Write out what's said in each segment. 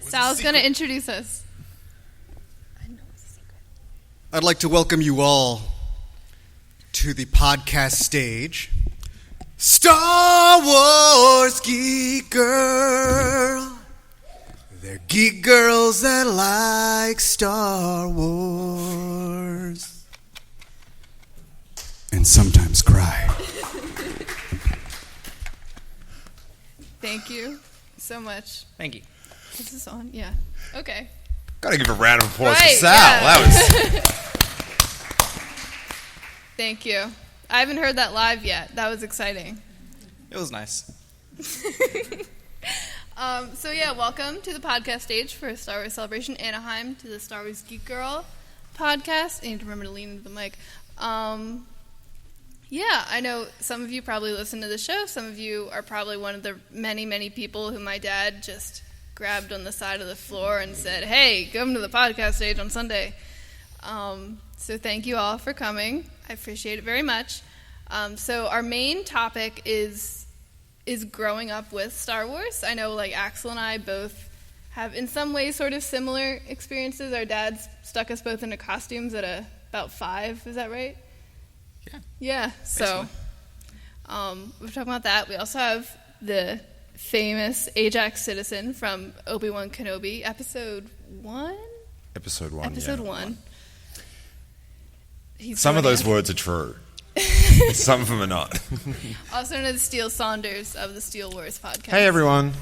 Sal's going to introduce us. I'd like to welcome you all to the podcast stage. Star Wars Geek Girl. They're geek girls that like Star Wars. And sometimes cry. Thank you so much. Thank you. Is this on? Yeah. Okay. Gotta give a round of applause for Right, Sal. yeah. That was... Thank you. I haven't heard that live yet. That was exciting. It was nice. Welcome to the podcast stage for Star Wars Celebration Anaheim, to the Star Wars Geek Girl podcast. You need to remember to lean into the mic. I know some of you probably listen to the show. Some of you are probably one of the many, many people who my dad just grabbed on the side of the floor and said, "Hey, come to the podcast stage on Sunday." So thank you all for coming. I appreciate it very much. So our main topic is growing up with Star Wars. I know, Axel and I both have, in some ways, sort of similar experiences. Our dads stuck us both into costumes at about 5. Is that right? Yeah. Yeah. So we're talking about that. We also have the famous Ajax Citizen from Obi-Wan Kenobi, Episode 1? Episode 1, Episode 1. Some of those words are true. Some of them are not. Also known as Steele Saunders of the Steele Wars podcast. Hey, everyone.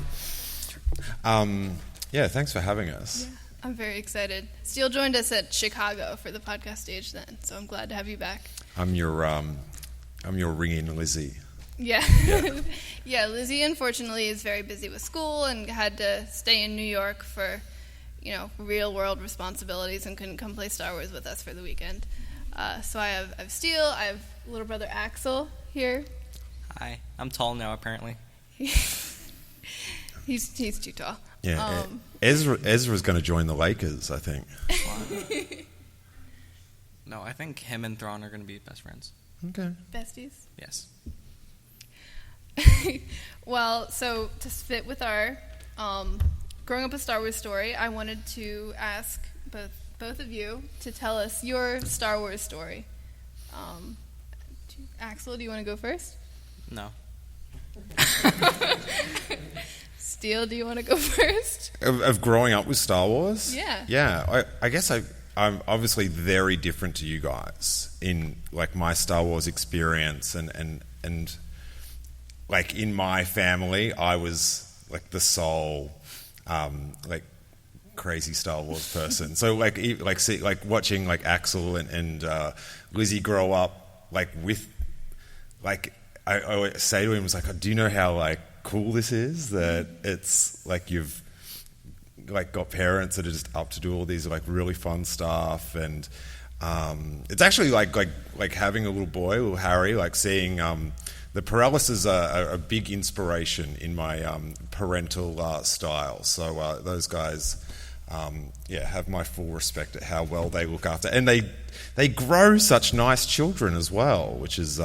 Thanks for having us. Yeah, I'm very excited. Steele joined us at Chicago for the podcast stage then, so I'm glad to have you back. I'm your ringing Lizzie. Yeah. Yeah, Lizzie unfortunately is very busy with school and had to stay in New York for, real world responsibilities and couldn't come play Star Wars with us for the weekend. So I have Steele, I have little brother Axel here. Hi. I'm tall now, apparently. He's too tall. Yeah. Ezra's going to join the Lakers, I think. No, I think him and Thrawn are going to be best friends. Okay. Besties? Yes. Well, so to fit with our growing up a Star Wars story, I wanted to ask both of you to tell us your Star Wars story. Axel, do you want to go first? No. Steele, do you want to go first? Of growing up with Star Wars? Yeah. Yeah, I guess I'm obviously very different to you guys in my Star Wars experience and in my family I was the sole crazy Star Wars person. So watching Axel and Lizzie grow up with I always say to him, do you know how cool this is, that it's you've got parents that are just up to do all these really fun stuff, and it's actually like having a little boy, little Harry, seeing the Perellises are a big inspiration in my parental style. So those guys have my full respect at how well they look after, and they grow such nice children as well, which is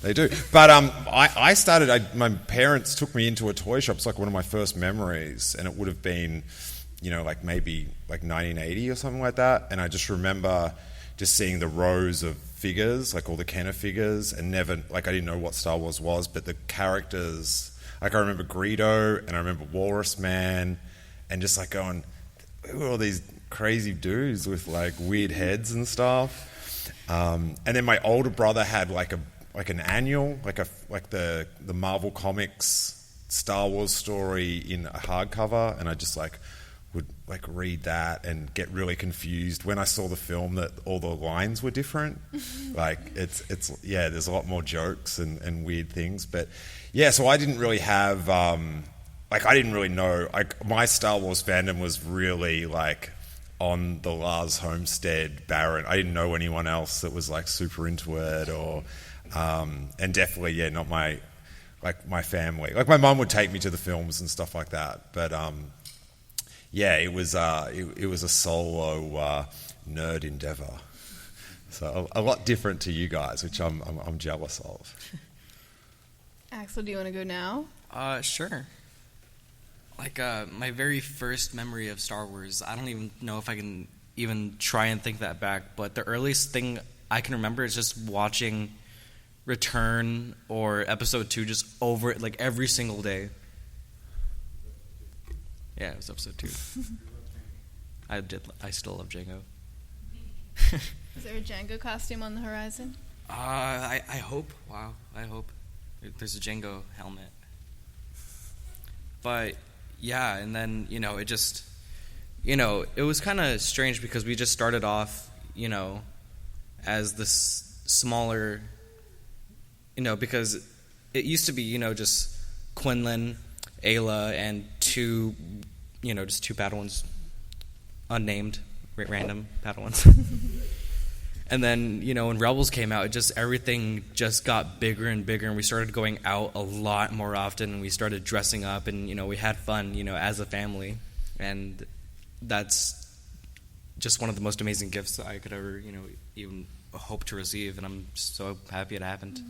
they do. But I started. My parents took me into a toy shop. It's one of my first memories, and it would have been, maybe 1980 or something like that. And I just remember just seeing the rows of figures, all the Kenner figures, and never I didn't know what Star Wars was, but the characters. I remember Greedo, and I remember Walrus Man, and just going, who are all these crazy dudes with weird heads and stuff? And then my older brother had an annual, the Marvel Comics Star Wars story in a hardcover, and I just would read that and get really confused when I saw the film that all the lines were different. There's a lot more jokes and weird things, but yeah. So I didn't really have I didn't really know. My Star Wars fandom was really on the Lars Homestead Baron. I didn't know anyone else that was super into it, or and definitely not my my family. My mum would take me to the films and stuff like that, but it was a solo nerd endeavor. So a lot different to you guys, which I'm jealous of. Axel, do you want to go now? Sure. Like, my very first memory of Star Wars, I don't even know if I can even try and think that back, but the earliest thing I can remember is just watching Return or Episode 2 just over, like, every single day. Yeah, it was Episode 2. I still love Django. Is there a Django costume on the horizon? I hope. Wow, I hope. There's a Django helmet. But, yeah, and then, it just, it was kind of strange because we just started off, as this smaller, because it used to be, just Quinlan, Ayla, and two Padawans, unnamed, random Padawans. And then, when Rebels came out, everything just got bigger and bigger, and we started going out a lot more often, and we started dressing up, and, we had fun, as a family. And that's just one of the most amazing gifts that I could ever, even hope to receive, and I'm so happy it happened.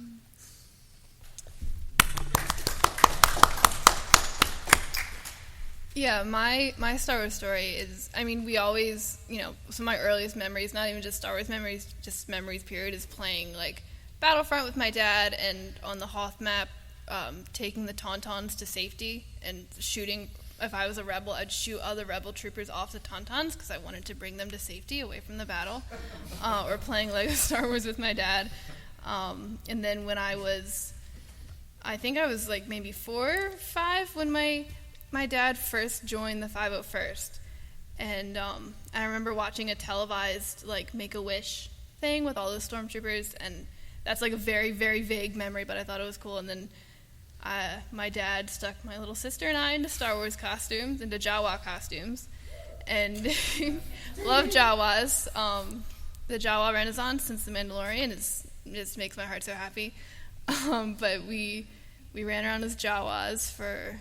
Yeah, my Star Wars story is, we always, some of my earliest memories, not even just Star Wars memories, just memories period, is playing, like, Battlefront with my dad, and on the Hoth map, taking the Tauntauns to safety, and shooting. If I was a rebel, I'd shoot other rebel troopers off the Tauntauns, because I wanted to bring them to safety, away from the battle, or playing Lego Star Wars with my dad. And then when I think I was, like, maybe 4 or 5, when my dad first joined the 501st, and I remember watching a televised, like, Make-A-Wish thing with all those stormtroopers, and that's, like, a very, very vague memory, but I thought it was cool. And then my dad stuck my little sister and I into Star Wars costumes, into Jawa costumes, and love Jawas. The Jawa Renaissance since The Mandalorian just makes my heart so happy. But we ran around as Jawas for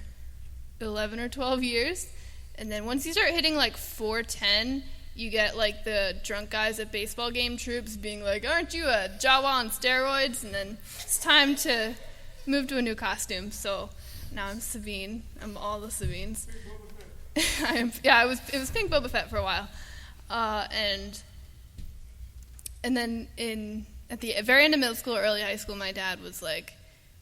11 or 12 years, and then once you start hitting like 410, you get like the drunk guys at baseball game troops being like, aren't you a Jawa on steroids? And then it's time to move to a new costume. So now I'm Sabine. I'm all the Sabines. It was Pink Boba Fett for a while, and then at the very end of middle school or early high school, my dad was like,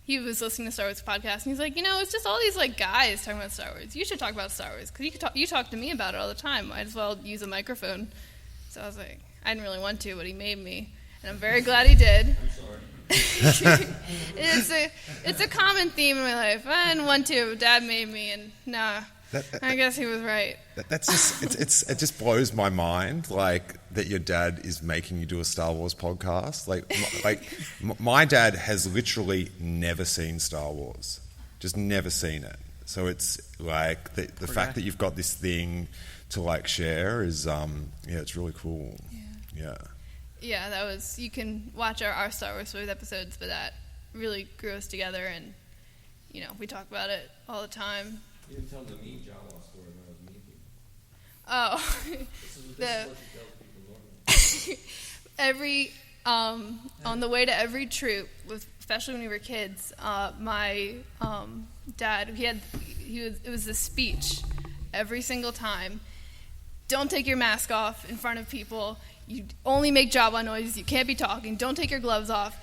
he was listening to Star Wars podcast, and he's like, it's just all these, like, guys talking about Star Wars. You should talk about Star Wars, because you talk to me about it all the time. Might as well use a microphone. So I was like, I didn't really want to, but he made me, and I'm very glad he did. I'm sorry. It's a common theme in my life. I didn't want to, but Dad made me, and I guess he was right. That's just it just blows my mind, like, that your dad is making you do a Star Wars podcast. My dad has literally never seen Star Wars, just never seen it. So it's like the fact that you've got this thing to, like, share is it's really cool. Yeah, that was, you can watch our Star Wars Stories episodes, but that really grew us together, and we talk about it all the time. You didn't tell the me Jawa story when I was meeting. Oh, This is every on the way to every troop, especially when we were kids, my dad, it was a speech every single time. Don't take your mask off in front of people. You only make Jawa noises. You can't be talking. Don't take your gloves off.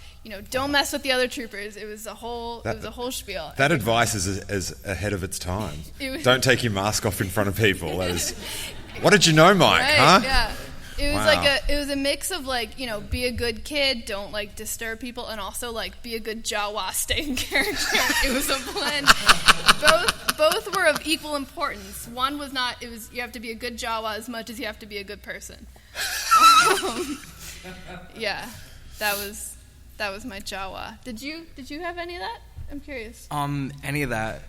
Don't mess with the other troopers. It was a whole spiel. That advice is ahead of its time. Don't take your mask off in front of people. That is, what did you know, Mike? Right, huh? Yeah. It was Wow. it was a mix of, like, be a good kid, don't, like, disturb people, and also, like, be a good Jawa, stay in character. It was a blend. Both were of equal importance. One was not. It was, you have to be a good Jawa as much as you have to be a good person. Yeah, that was my Jawa. Did you have any of that? I'm curious. Any of that?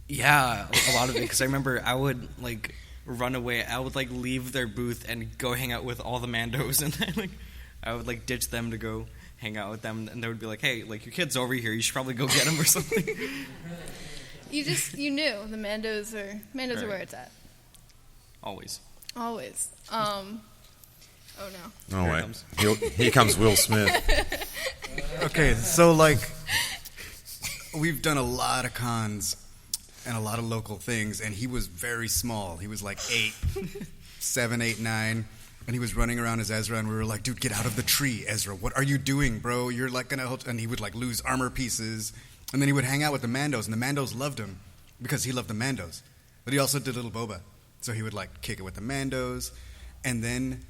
Yeah, a lot of it. Because I remember I would, like, run away. I would, like, leave their booth and go hang out with all the Mandos, and then, I would, like, ditch them to go hang out with them, and they would be like, "Hey, like, your kid's over here. You should probably go get him or something." You knew the Mandos are Right. where it's at. Always. Always. Oh no. Oh, Here wait. it comes. Here comes Will Smith. Okay, so, like, we've done a lot of cons and a lot of local things, and he was very small. He was like 8, 7, 8, 9, and he was running around as Ezra, and we were like, dude, get out of the tree, Ezra. What are you doing, bro? You're like gonna help. And he would like lose armor pieces, and then he would hang out with the Mandos, and the Mandos loved him because he loved the Mandos. But he also did Little Boba, so he would like kick it with the Mandos. And then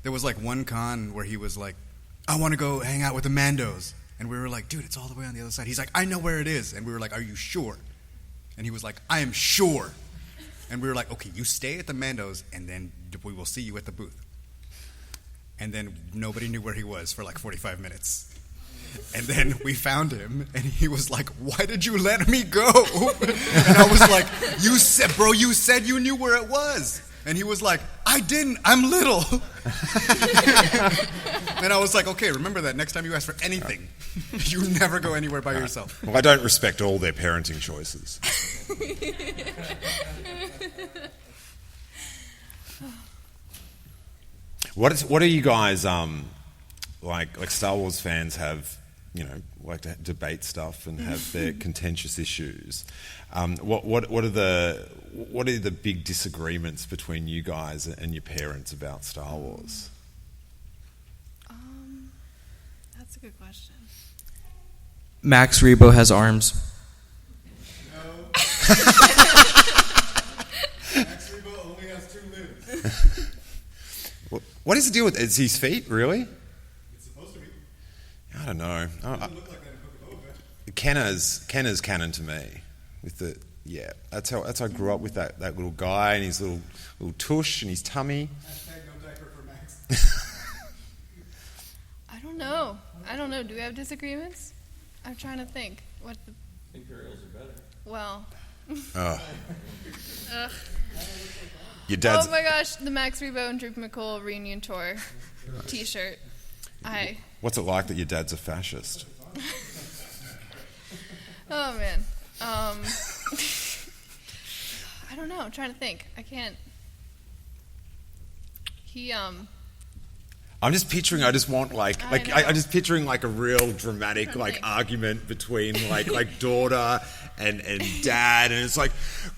there was like one con where he was like, I want to go hang out with the Mandos. And we were like, dude, it's all the way on the other side. He's like, I know where it is. And we were like, are you sure? And he was like, I am sure. And we were like, okay, you stay at the Mandos, and then we will see you at the booth. And then nobody knew where he was for like 45 minutes. And then we found him, and he was like, why did you let me go? And I was like, you said you knew where it was. And he was like, I didn't, I'm little. And I was like, okay, remember that next time you ask for anything, you never go anywhere by yourself. Well, I don't respect all their parenting choices. What are you guys like Star Wars fans have, like to debate stuff and have their contentious issues. What are the big disagreements between you guys and your parents about Star Wars? That's a good question. Max Rebo has arms. No. Max Rebo only has 2 limbs. What is the deal with it? Is his feet, really? It's supposed to be. I don't know. It doesn't look like that in Book of Boba. Kenna's canon to me. That's how I grew up with that little guy and his little tush and his tummy. Hashtag no diaper for Max. I don't know. Do we have disagreements? I'm trying to think. What the... Imperials are better. Well... Ugh. Your dad's... Oh my gosh, the Max Rebo and Droop McCool reunion tour t-shirt. What's it like that your dad's a fascist? Oh man. I don't know. I'm trying to think. I can't. I'm just picturing. I just want I'm just picturing like a real dramatic argument between like daughter and dad, and it's like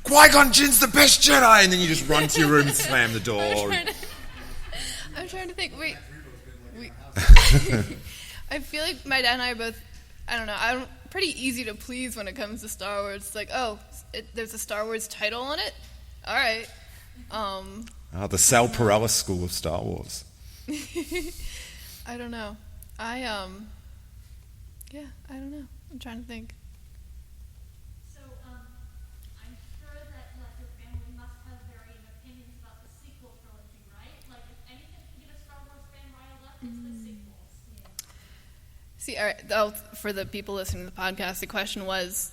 Qui-Gon Jinn's the best Jedi, and then you just run to your room and slam the door. I'm trying to think. Wait. I feel like my dad and I are both. I don't know. I'm pretty easy to please when it comes to Star Wars. It's like, there's a Star Wars title on it. All right. The Sal Perella School of Star Wars. I don't know. I don't know. I'm trying to think. So, I'm sure that your family must have varying opinions about the sequel trilogy, right? Like, if anything can get a Star Wars fan riled up, it's the sequels. Yeah. See, all right, for the people listening to the podcast, the question was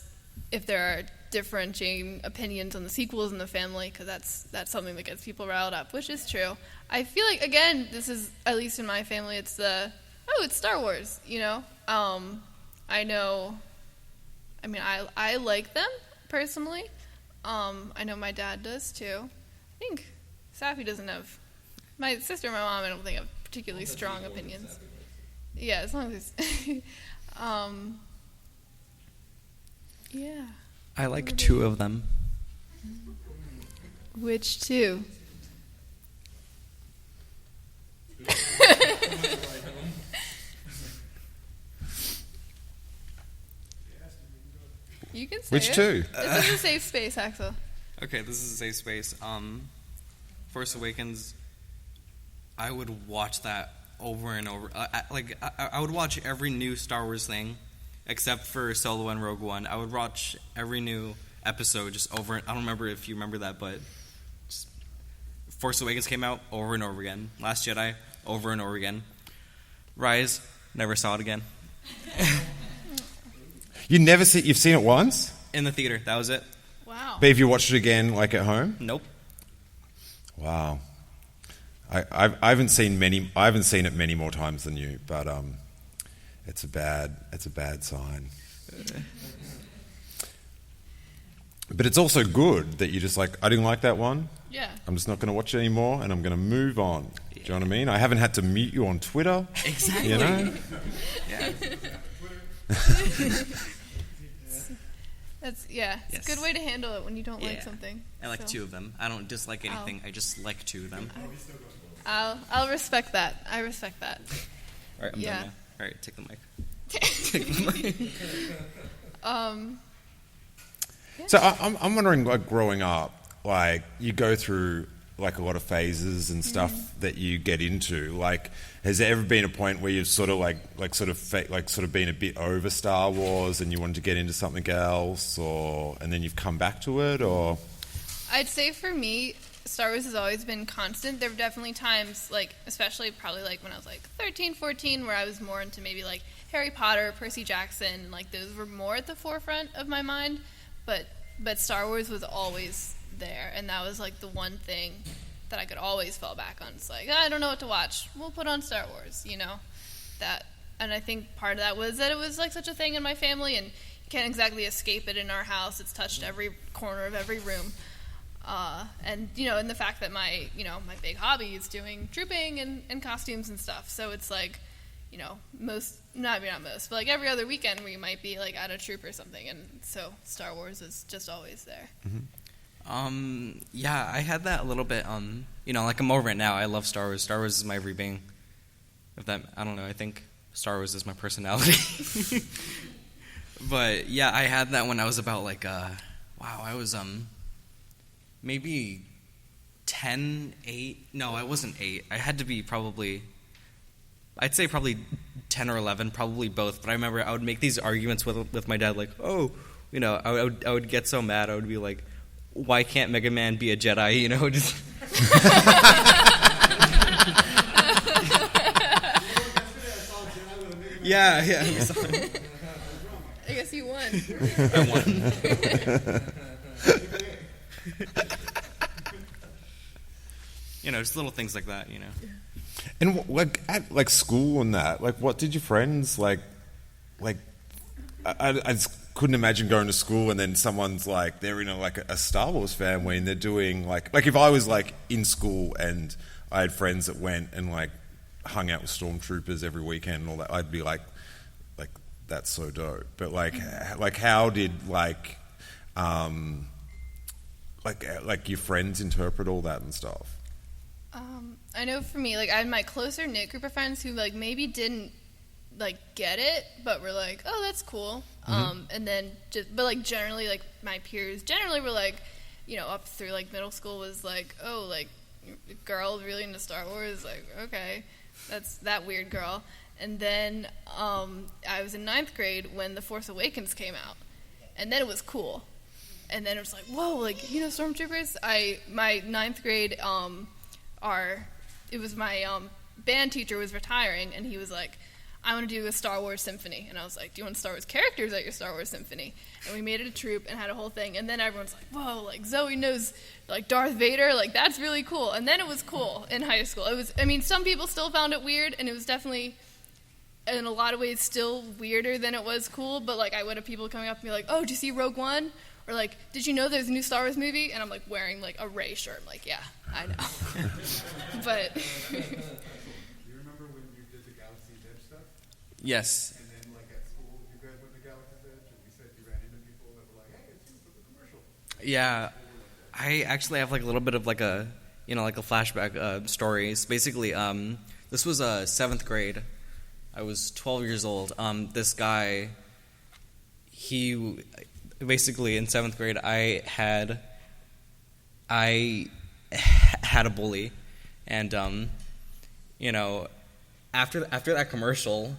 if there are differentiating opinions on the sequels in the family, because that's something that gets people riled up, which is true. I feel like, again, this is, at least in my family, it's it's Star Wars, I know, I like them, personally. I know my dad does, too. I think Safi doesn't have, my sister and my mom, I don't think have particularly strong opinions. Yeah, as long as it's, yeah. I like 2 of them. Which 2? You can say Which it. 2? This is a safe space, Axel. Okay, this is a safe space. Force Awakens, I would watch that over and over. I would watch every new Star Wars thing, except for Solo and Rogue One. I would watch every new episode just over. I don't remember if you remember that, but Force Awakens came out over and over again. Last Jedi, over and over again. Rise, never saw it again. You've seen it once? In the theater, that was it. Wow. But have you watched it again, like at home? Nope. Wow. I haven't seen it many more times than you, but it's a bad sign. But it's also good that you're just like, I didn't like that one. Yeah. I'm just not going to watch it anymore, and I'm going to move on. Do you know what I mean? I haven't had to mute you on Twitter. Exactly. You know? Yeah. It's a Yes. good way to handle it when you don't like Yeah. something. I like So, 2 of them. I don't dislike anything. I just like 2 of them. I'll respect that. I respect that. All right, I'm Yeah. done now. All right, take the mic. Take the mic. So I'm wondering, like, growing up, like, you go through like a lot of phases and stuff that you get into. Like, has there ever been a point where you've sort of been a bit over Star Wars and you wanted to get into something else, and then you've come back to it, or? I'd say for me, Star Wars has always been constant. There were definitely times, like, especially probably like when I was like 13, 14, where I was more into maybe like Harry Potter, Percy Jackson, like those were more at the forefront of my mind. But Star Wars was always there, and that was like the one thing that I could always fall back on. It's like, I don't know what to watch. We'll put on Star Wars, that. And I think part of that was that it was like such a thing in my family, and you can't exactly escape it in our house. It's touched every corner of every room. And the fact that my big hobby is doing trooping and costumes and stuff. So it's like, not most, but like every other weekend we might be like at a troop or something. And so Star Wars is just always there. Yeah, I had that a little bit. Like I'm over it now. I love Star Wars. Star Wars is my everything. I don't know. I think Star Wars is my personality. But yeah, I had that when I was about like, I was maybe 10, 8. No, I wasn't 8. I had to be I'd say probably 10 or 11, probably both. But I remember I would make these arguments with my dad, like, I would get so mad. I would be like, why can't Mega Man be a Jedi? Just. Yeah. I guess you won. I won. Just little things like that. And like at like school and that, like, what did your friends like? I just couldn't imagine going to school and then someone's like they're in a Star Wars family and they're doing like if I was like in school and I had friends that went and like hung out with stormtroopers every weekend and all that, I'd be like that's so dope. But like how did like your friends interpret all that and stuff? I know for me, like I had my closer knit group of friends who like maybe didn't like get it, but were like, oh, that's cool. And then but like generally like my peers generally were like, up through like middle school was like, oh, like girl really into Star Wars, like okay, that's that weird girl. And then I was in 9th grade when The Force Awakens came out, and then it was cool. And then it was like, whoa, like stormtroopers. My 9th grade it was my band teacher was retiring, and he was like, I want to do a Star Wars symphony. And I was like, do you want Star Wars characters at your Star Wars symphony? And we made it a troupe and had a whole thing. And then everyone's like, whoa, like Zoe knows like Darth Vader, like that's really cool. And then it was cool in high school. Some people still found it weird, and it was definitely in a lot of ways still weirder than it was cool. But like I would have people coming up and be like, oh, did you see Rogue One? Or like, did you know there's a new Star Wars movie? And I'm like wearing like a Rey shirt. I'm like, yeah, I know. But Do you remember when you did the Galaxy's Edge stuff? Yes. And then like at school, you guys went to Galaxy's Edge, and you said you ran into people that were like, hey, it's you for the commercial. Yeah, I actually have like a little bit of like a like a flashback stories. Basically, this was 7th grade. I was 12 years old. This guy, he basically in 7th grade, I had a bully, and after that commercial,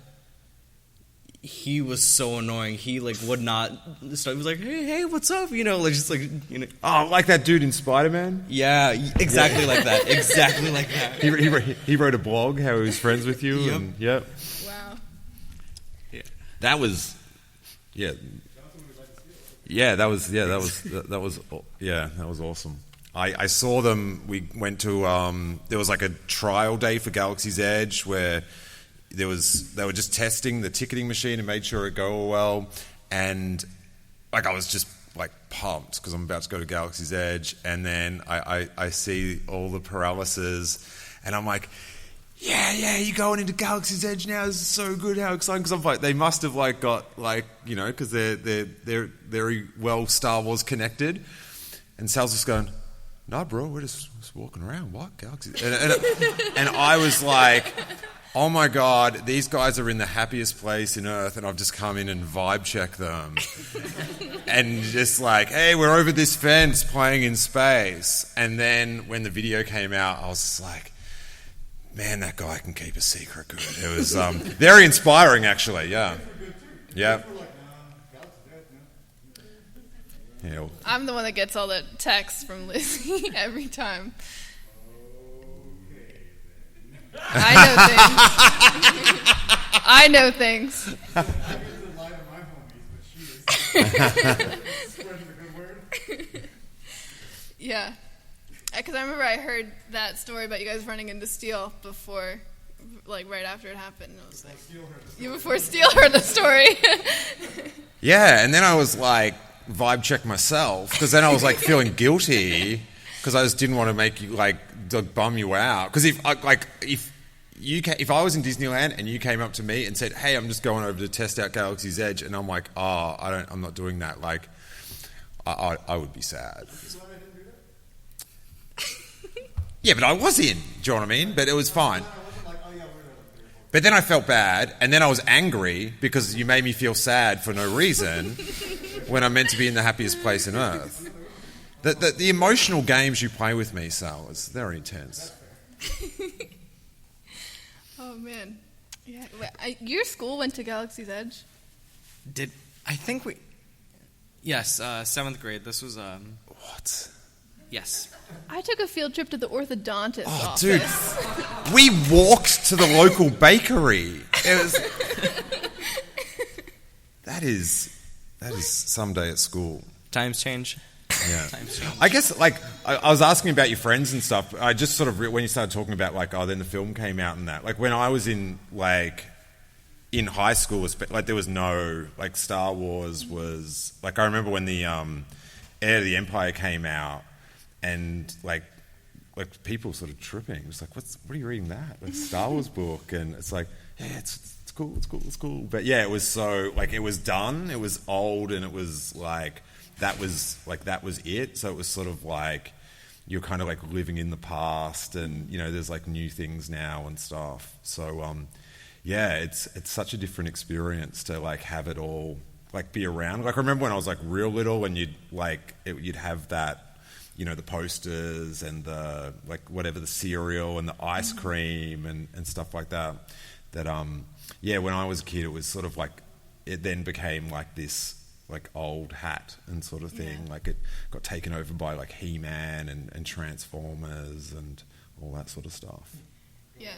he was so annoying. He like would not stop. He was like, hey, what's up? Oh, like that dude in Spider-Man? Yeah, exactly like that. Exactly like that. He wrote a blog how he was friends with you. Yep. And yep. wow. Yeah. That was awesome. I saw them. We went to there was like a trial day for Galaxy's Edge where they were just testing the ticketing machine and made sure it go well, and like I was just like pumped because I'm about to go to Galaxy's Edge, and then I see all the paralysis, and I'm like, yeah, you're going into Galaxy's Edge now. This is so good. How exciting! Because I'm like, they must have like got like, you know, because they're very well Star Wars connected. And Sal's just going, no, bro, we're just walking around. What Galaxy? And I was like, oh my God, these guys are in the happiest place in Earth, and I've just come in and vibe check them. And just like, hey, we're over this fence playing in space. And then when the video came out, I was just like, man, that guy can keep a secret good. It was very inspiring, actually. Yeah. Yeah. Yeah. I'm the one that gets all the texts from Lizzie every time. I know things. Yeah. Because I remember I heard that story about you guys running into Steele before, like right after it happened. I was like, before Steele heard the story. Yeah, and then I was like, vibe check myself, because then I was like feeling guilty because I just didn't want to make you like bum you out. Because if I was in Disneyland and you came up to me and said, "Hey, I'm just going over to test out Galaxy's Edge," and I'm like, "Oh, I'm not doing that," like, I would be sad. Yeah, but I was in. Do you know what I mean? But it was fine. But then I felt bad, and then I was angry because you made me feel sad for no reason when I'm meant to be in the happiest place on Earth. The emotional games you play with me, Sal, is very intense. Oh, man. Yeah. Your school went to Galaxy's Edge? Yes, 7th grade. This was, What? yes. I took a field trip to the orthodontist office. Dude, we walked to the local bakery. It was... That is someday at school. Times change. Yeah. Times change. I guess, like, I was asking about your friends and stuff. I just sort of, when you started talking about, like, then the film came out and that. Like, when I was in high school, like, there was no, like, Star Wars was... Like, I remember when the Heir to the Empire came out, and, like people sort of tripping. It was like, what are you reading that? Like, Star Wars book. And it's like, yeah, it's cool. But, yeah, it was so... Like, it was done. It was old, and it was, like... That was it. So it was sort of like you're kind of like living in the past, and you know there's like new things now and stuff. So yeah, it's such a different experience to like have it all like be around. Like I remember when I was like real little, and you'd have that, you know, the posters and the like whatever, the cereal and the ice cream and stuff like that. That yeah, when I was a kid, it was sort of like it then became like this like old hat and sort of thing. Yeah. Like it got taken over by like He-Man and Transformers and all that sort of stuff. Yeah.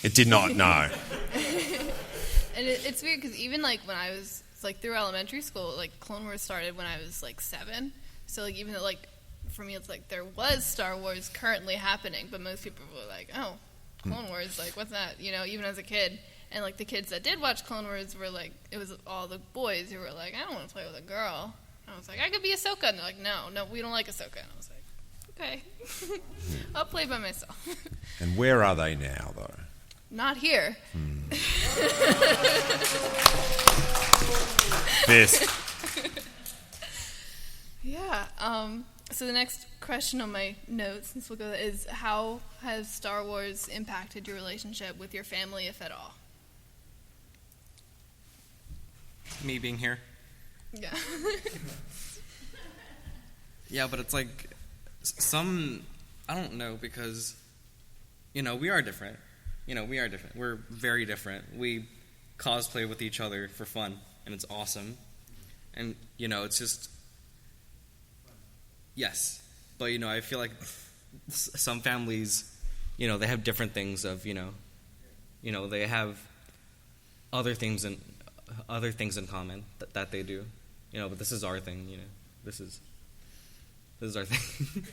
It did not, no. And it's weird because even like when I was like through elementary school, like Clone Wars started when I was like 7. So like even though like for me it's like there was Star Wars currently happening, but most people were like, oh, Clone Wars, like what's that? You know, even as a kid. And, like, the kids that did watch Clone Wars were, like, it was all the boys who were like, I don't want to play with a girl. And I was like, I could be Ahsoka. And they're like, no, we don't like Ahsoka. And I was like, okay. I'll play by myself. And where are they now, though? Not here. Fist. Yeah. So the next question on my notes, since we'll go, is how has Star Wars impacted your relationship with your family, if at all? Me being here. Yeah. Yeah, but it's like I don't know, because, you know, we are different. We're very different. We cosplay with each other for fun, and it's awesome. And, you know, it's just, yes. But, you know, I feel like some families, you know, they have different things of, you know, they have other things in common that they do, you know. But this is our thing, you know. This is our thing.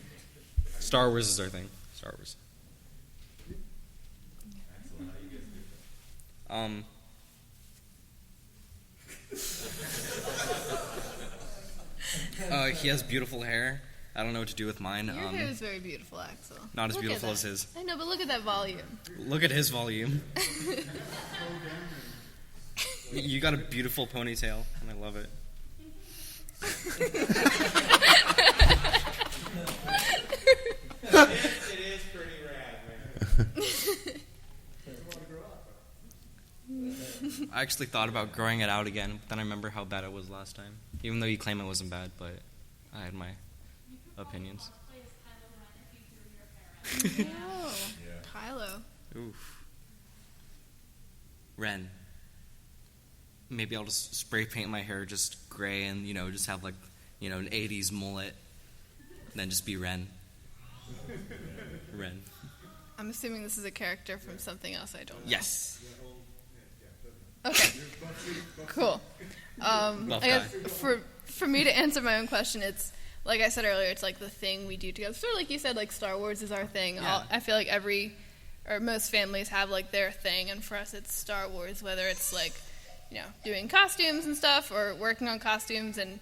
Star Wars is our thing. Star Wars. He has beautiful hair. I don't know what to do with mine. Your hair is very beautiful, Axel. Not as Look at beautiful that. as his. I know, but look at that volume. Look at his volume. You got a beautiful ponytail, and I love it. It is pretty rad, man. I actually thought about growing it out again, but then I remember how bad it was last time. Even though you claim it wasn't bad, but I had my opinions. Oh, Kylo. Oof. Ren. Maybe I'll just spray paint my hair just gray and, just have, an 80s mullet. And then just be Ren. Ren. I'm assuming this is a character from something else I don't know. Yes. Okay. Cool. Love I guess for me to answer my own question, it's like I said earlier, it's like the thing we do together. Sort of like you said, like Star Wars is our thing. Yeah. I feel like most families have like their thing, and for us it's Star Wars, whether it's like, doing costumes and stuff, or working on costumes and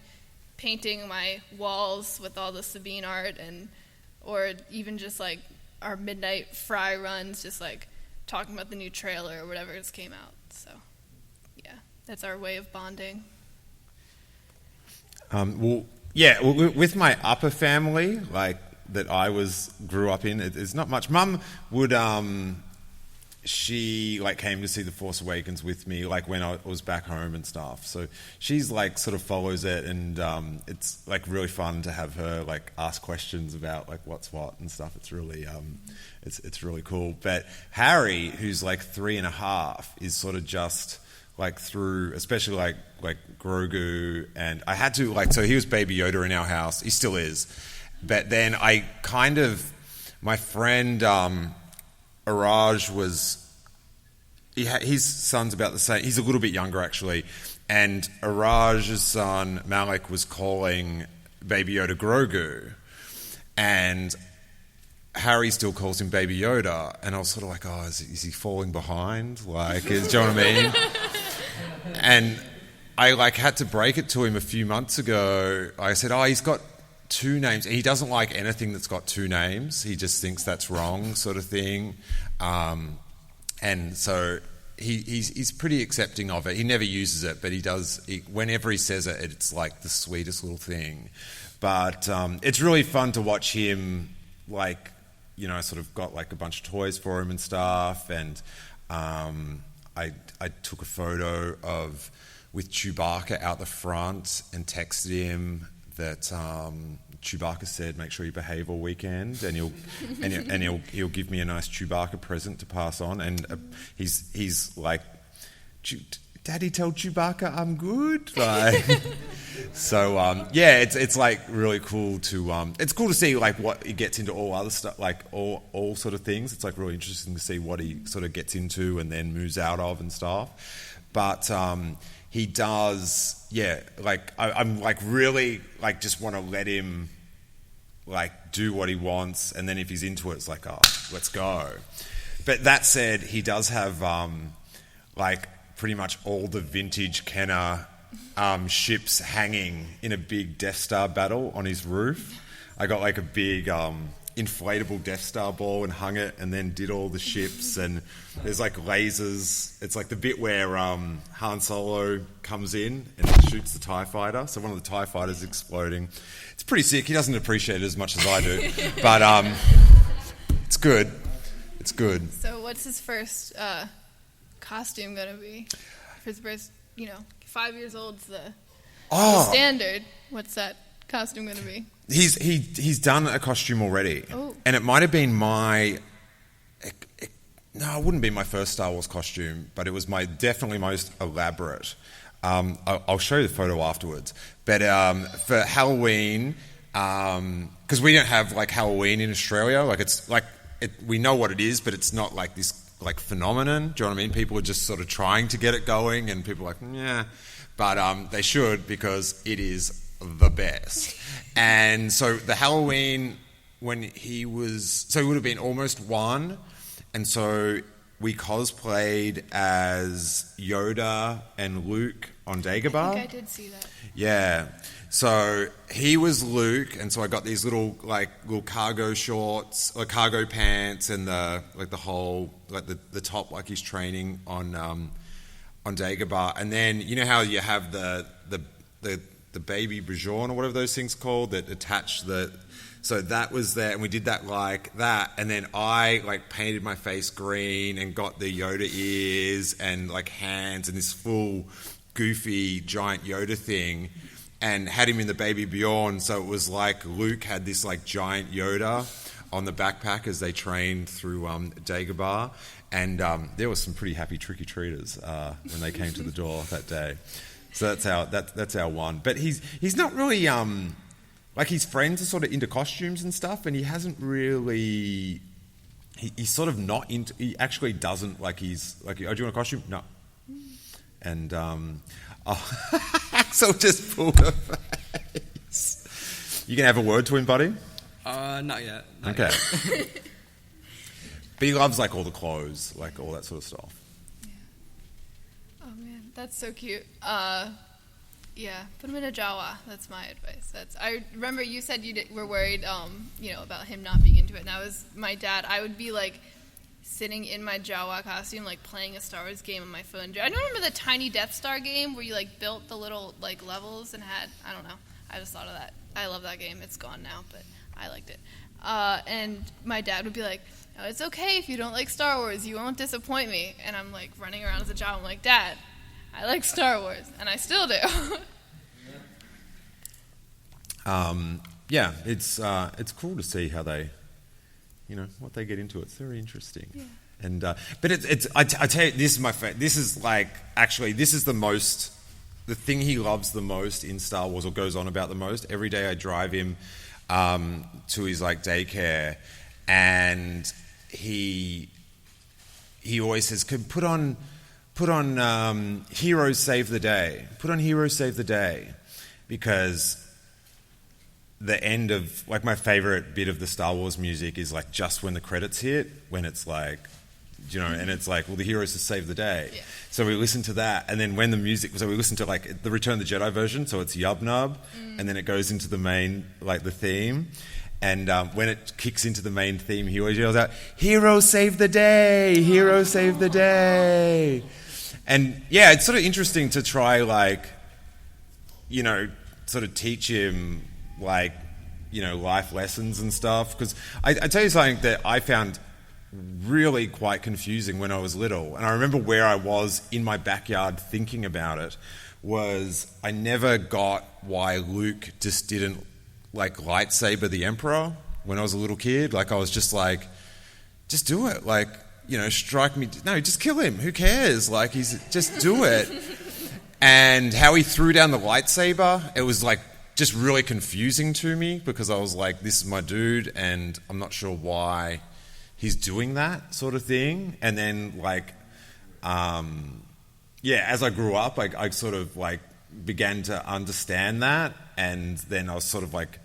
painting my walls with all the Sabine art, or even just like our midnight fry runs, just like talking about the new trailer or whatever just came out. So, yeah, that's our way of bonding. With my upper family, like that grew up in, it's not much. Mum would, she like came to see The Force Awakens with me, like when I was back home and stuff. So she's like sort of follows it, and it's like really fun to have her like ask questions about like what's what and stuff. It's really, it's really cool. But Harry, who's like 3.5, is sort of just like through, especially like Grogu, and I had to so he was Baby Yoda in our house. He still is. But then my friend Araj his son's about the same. He's a little bit younger actually, and Araj's son Malik was calling Baby Yoda Grogu, and Harry still calls him Baby Yoda, and I was sort of like, oh, is he falling behind? Like, do you know what I mean? And I like had to break it to him a few months ago. I said, oh, he's got 2 names. He doesn't like anything that's got 2 names. He just thinks that's wrong, sort of thing. And so he's pretty accepting of it. He never uses it, but he does. Whenever he says it, it's like the sweetest little thing. But it's really fun to watch him, like, sort of got like a bunch of toys for him and stuff. And I took a photo with Chewbacca out the front and texted him that Chewbacca said, "Make sure you behave all weekend," and he'll give me a nice Chewbacca present to pass on. And he's like, "Daddy, tell Chewbacca I'm good." Like, so it's like really cool to it's cool to see like what he gets into, all other stuff, like all sort of things. It's like really interesting to see what he sort of gets into and then moves out of and stuff. But he does, like I'm like really like just want to let him like do what he wants, and then if he's into it, it's like, oh, let's go. But that said, he does have like pretty much all the vintage Kenner ships hanging in a big Death Star battle on his roof. I got like a big inflatable Death Star ball and hung it, and then did all the ships, and there's like lasers. It's like the bit where Han Solo comes in and shoots the TIE fighter, so one of the TIE fighters is exploding. It's pretty sick. He doesn't appreciate it as much as I do, but it's good. It's good. So what's his first costume gonna be? For his first, 5 years old's the standard. What's that costume gonna be? He's done a costume already. Oh. And it might have been no, it wouldn't be my first Star Wars costume, but it was definitely most elaborate. I'll show you the photo afterwards. But for Halloween, because we don't have like Halloween in Australia, like it's like we know what it is, but it's not like this like phenomenon. Do you know what I mean? People are just sort of trying to get it going, and people are like, yeah, but they should, because it is the best. And so the Halloween when he would have been almost 1, and so we cosplayed as Yoda and Luke on Dagobah. I think I did see that. Yeah. So he was Luke, and so I got these little cargo shorts, or cargo pants, and the whole the top like he's training on Dagobah. And then you know how you have the baby Bajourn or whatever those things called that attach the. So that was there, and we did that like that, and then I like painted my face green and got the Yoda ears and like hands and this full goofy giant Yoda thing, and had him in the baby Bjorn. So it was like Luke had this like giant Yoda on the backpack as they trained through Dagobah, and there were some pretty happy tricky-treaters when they came to the door that day. So that's our one. But he's not really like his friends are sort of into costumes and stuff, and he hasn't really. He's sort of not into. He actually doesn't like. He's like, oh, do you want a costume? No. And Axel just pulled a face. You gonna have a word to him, buddy? Not yet. Not Okay. yet. But he loves like all the clothes, like all that sort of stuff. Oh man, that's so cute. Yeah, put him in a Jawa. That's my advice. I remember you said were worried, about him not being into it. And that was my dad. I would be like sitting in my Jawa costume, like playing a Star Wars game on my phone. I don't remember the tiny Death Star game where you like built the little like levels and had, I don't know. I just thought of that. I love that game. It's gone now, but I liked it. And my dad would be like, "Oh, it's okay if you don't like Star Wars. You won't disappoint me." And I'm like running around as a Jawa. I'm like, "Dad, I like Star Wars," and I still do. Yeah, it's cool to see how they, what they get into. It's very interesting. Yeah. And but I tell you, this is my favorite. This is like actually this is the thing he loves the most in Star Wars, or goes on about the most. Every day I drive him to his like daycare, and he always says, put on Heroes Save the Day. Put on Heroes Save the Day. Because the end of, like, my favorite bit of the Star Wars music is like just when the credits hit, when it's like, and it's like, well, the heroes have saved the day. Yeah. So we listen to that, and then when the music, so we listen to like the Return of the Jedi version, so it's Yub Nub, and then it goes into the main, like the theme. And when it kicks into the main theme, he always yells out, "Heroes save the day! Heroes save the day!" And yeah, it's sort of interesting to try, like, sort of teach him, like, life lessons and stuff. Because I tell you something that I found really quite confusing when I was little. And I remember where I was in my backyard thinking about it, was I never got why Luke just didn't, like, lightsaber the Emperor when I was a little kid. Like, I was just like, just do it. Like, strike me. No, just kill him. Who cares? Like, just do it. And how he threw down the lightsaber, it was like just really confusing to me, because I was like, this is my dude, and I'm not sure why he's doing that sort of thing. And then, like, as I grew up, I sort of like began to understand that, and then I was sort of like,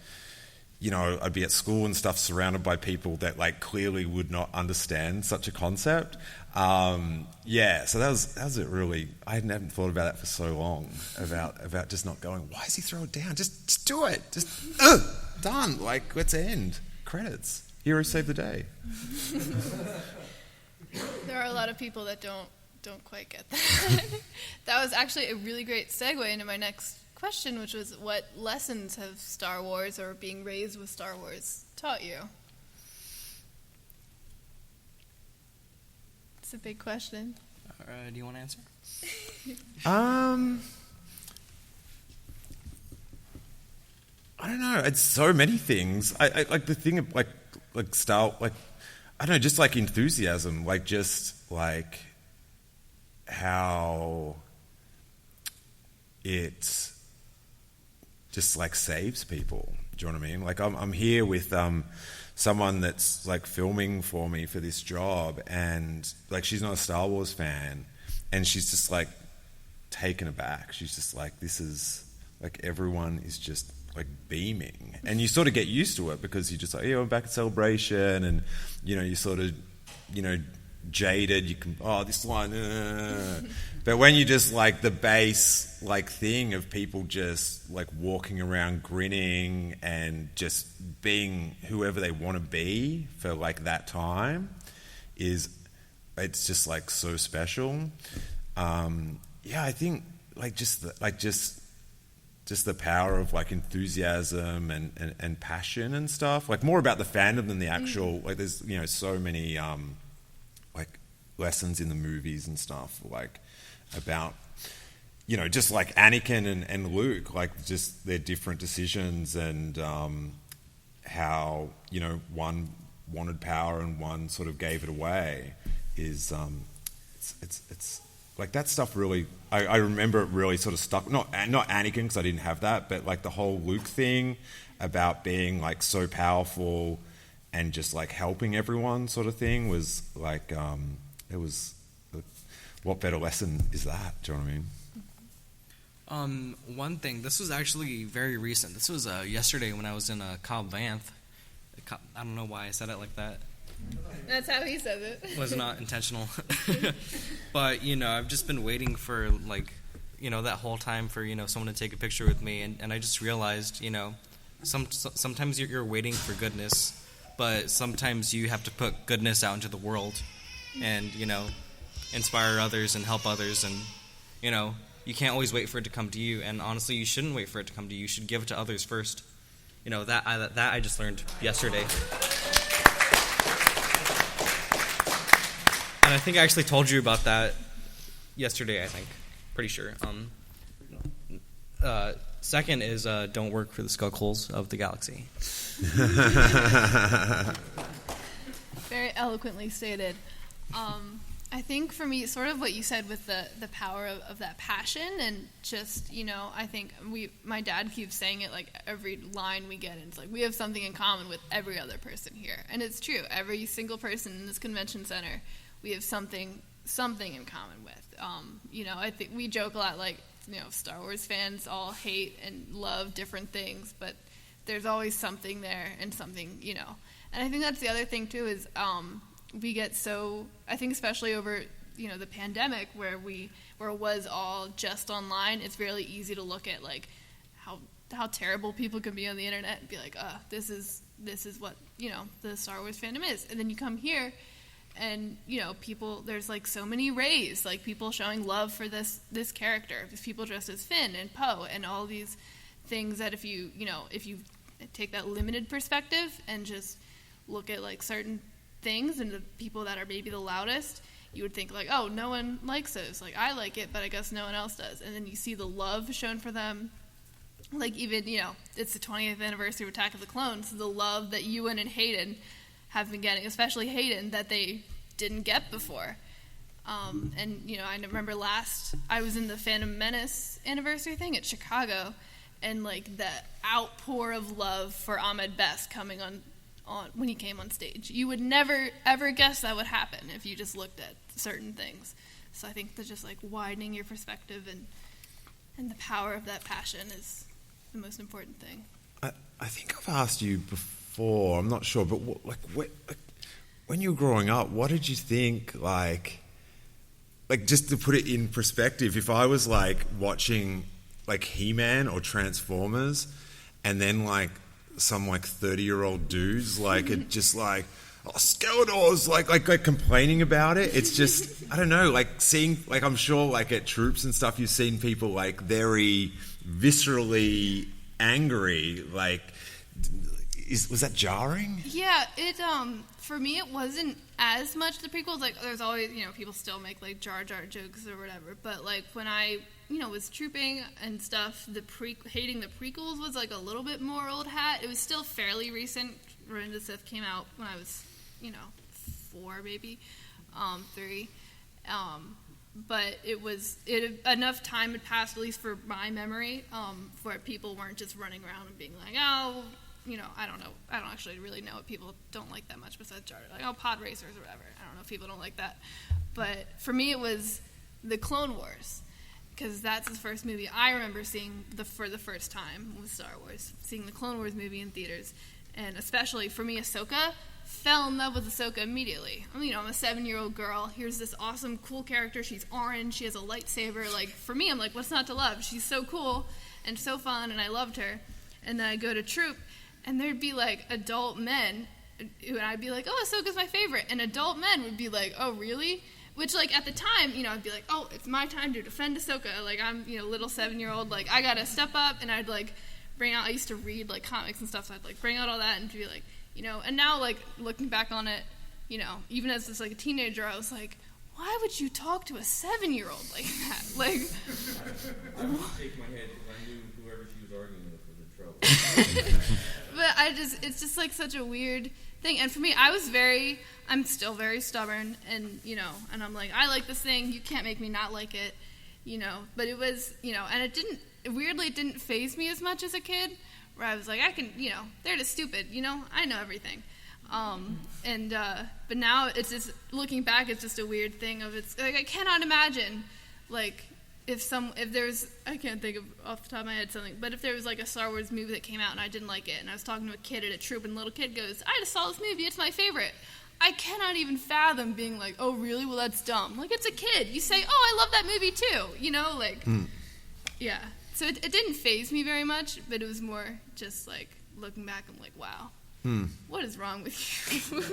I'd be at school and stuff surrounded by people that like clearly would not understand such a concept. So that was it really. I hadn't thought about that for so long, about just not going, why does he throw it down? Just do it. Just done. Like, let's end. Credits. Heroes save the day. There are a lot of people that don't quite get that. That was actually a really great segue into my next question, which was, what lessons have Star Wars, or being raised with Star Wars, taught you? It's a big question. Do you want to answer? I don't know. It's so many things. I like the thing of like Star, like, I don't know, just like enthusiasm, like just like how it just like saves people. Do you know what I mean? Like, I'm here with someone that's like filming for me for this job, and like, she's not a Star Wars fan, and she's just like taken aback. She's just like, this is like, everyone is just like beaming, and you sort of get used to it, because you're just like, I'm back at Celebration, and you sort of jaded. You can, this line, but when you just like the base like thing of people just like walking around grinning and just being whoever they want to be for like that time, it's just like so special. I think like just the power of like enthusiasm and passion and stuff, like more about the fandom than the actual, like there's, so many like lessons in the movies and stuff, like about, just like Anakin and Luke, like just their different decisions and how, one wanted power and one sort of gave it away is, it's like that stuff really, I remember it really sort of stuck, not Anakin because I didn't have that, but like the whole Luke thing about being like so powerful and just like helping everyone sort of thing was like, it was, what better lesson is that? Do you know what I mean? One thing, this was actually very recent. This was yesterday when I was in Cobb Vanth. I don't know why I said it like that. That's how he says it. Was not intentional. But, I've just been waiting for, like, that whole time for, someone to take a picture with me. And I just realized, sometimes you're waiting for goodness, but sometimes you have to put goodness out into the world and, inspire others and help others. And, you can't always wait for it to come to you. And honestly, you shouldn't wait for it to come to you. You should give it to others first. That I just learned yesterday. And I think I actually told you about that yesterday, I think. Pretty sure. Second is don't work for the skullholes of the galaxy. Very eloquently stated. I think for me, sort of what you said with the power of that passion and just, I think my dad keeps saying it like every line we get. It's like we have something in common with every other person here. And it's true. Every single person in this convention center, we have something in common with. I think we joke a lot like, Star Wars fans all hate and love different things, but there's always something there and something, And I think that's the other thing too is we get so, I think especially over, the pandemic where it was all just online, it's really easy to look at like how terrible people can be on the internet and be like, this is what, the Star Wars fandom is. And then you come here and, people, there's like so many rays, like people showing love for this character, there's people dressed as Finn and Poe and all these things that if you take that limited perspective and just look at like certain things and the people that are maybe the loudest, you would think like, oh, no one likes this. Like, I like it, but I guess no one else does. And then you see the love shown for them. Like even, it's the 20th anniversary of Attack of the Clones, the love that Ewan and Hayden have been getting, especially Hayden, that they didn't get before. And, I remember I was in the Phantom Menace anniversary thing at Chicago, and like the outpour of love for Ahmed Best coming on when he came on stage. You would never, ever guess that would happen if you just looked at certain things. So I think that just like widening your perspective and the power of that passion is the most important thing. I think I've asked you before, I'm not sure, but when you were growing up, what did you think, like just to put it in perspective, if I was like watching like He-Man or Transformers and then like some like 30-year-old dudes like it just like Skeletor's like complaining about it, it's just I don't know, like seeing, like I'm sure like at troops and stuff you've seen people like very viscerally angry, like was that jarring? Yeah, it for me it wasn't as much the prequels. Like there's always, people still make like Jar Jar jokes or whatever, but like when I was trooping and stuff, hating the prequels was like a little bit more old hat. It was still fairly recent. Revenge of the Sith came out when I was 4 maybe, 3, but enough time had passed, at least for my memory, where people weren't just running around and being like, oh, I don't know. I don't actually really know what people don't like that much besides Jar Jar. Like, oh, pod racers or whatever. I don't know if people don't like that. But for me, it was the Clone Wars, because that's the first movie I remember seeing for the first time with Star Wars, seeing the Clone Wars movie in theaters. And especially for me, Ahsoka fell in love with Ahsoka immediately. I'm a 7-year-old girl. Here's this awesome, cool character. She's orange. She has a lightsaber. Like, for me, I'm like, what's not to love? She's so cool and so fun, and I loved her. And then I go to Troop, and there'd be, like, adult men, and I'd be like, oh, Ahsoka's my favorite. And adult men would be like, oh, really? Which, like, at the time, I'd be like, oh, it's my time to defend Ahsoka. Like, I'm, little 7-year-old. Like, I gotta step up, and I'd, like, bring out, I used to read, like, comics and stuff, so I'd, like, bring out all that and be like, and now, like, looking back on it, even as just, like, a teenager, I was like, why would you talk to a 7-year-old like that? Like, I shake my head because I knew whoever she was arguing with was in trouble. but it's just, like, such a weird thing. And for me, I'm still very stubborn, and, and I'm like, I like this thing, you can't make me not like it, but it was, and it didn't faze me as much as a kid, where I was like, I can, they're just stupid, I know everything. But now it's just, looking back, it's just a weird thing of, it's like, I cannot imagine, like, if there's, I can't think of off the top of my head something, but if there was, like, a Star Wars movie that came out and I didn't like it, and I was talking to a kid at a Troop, and the little kid goes, I just saw this movie, it's my favorite. I cannot even fathom being like, oh, really? Well, that's dumb. Like, it's a kid. You say, oh, I love that movie too, yeah. So it didn't faze me very much, but it was more just, like, looking back, I'm like, wow, what is wrong with you?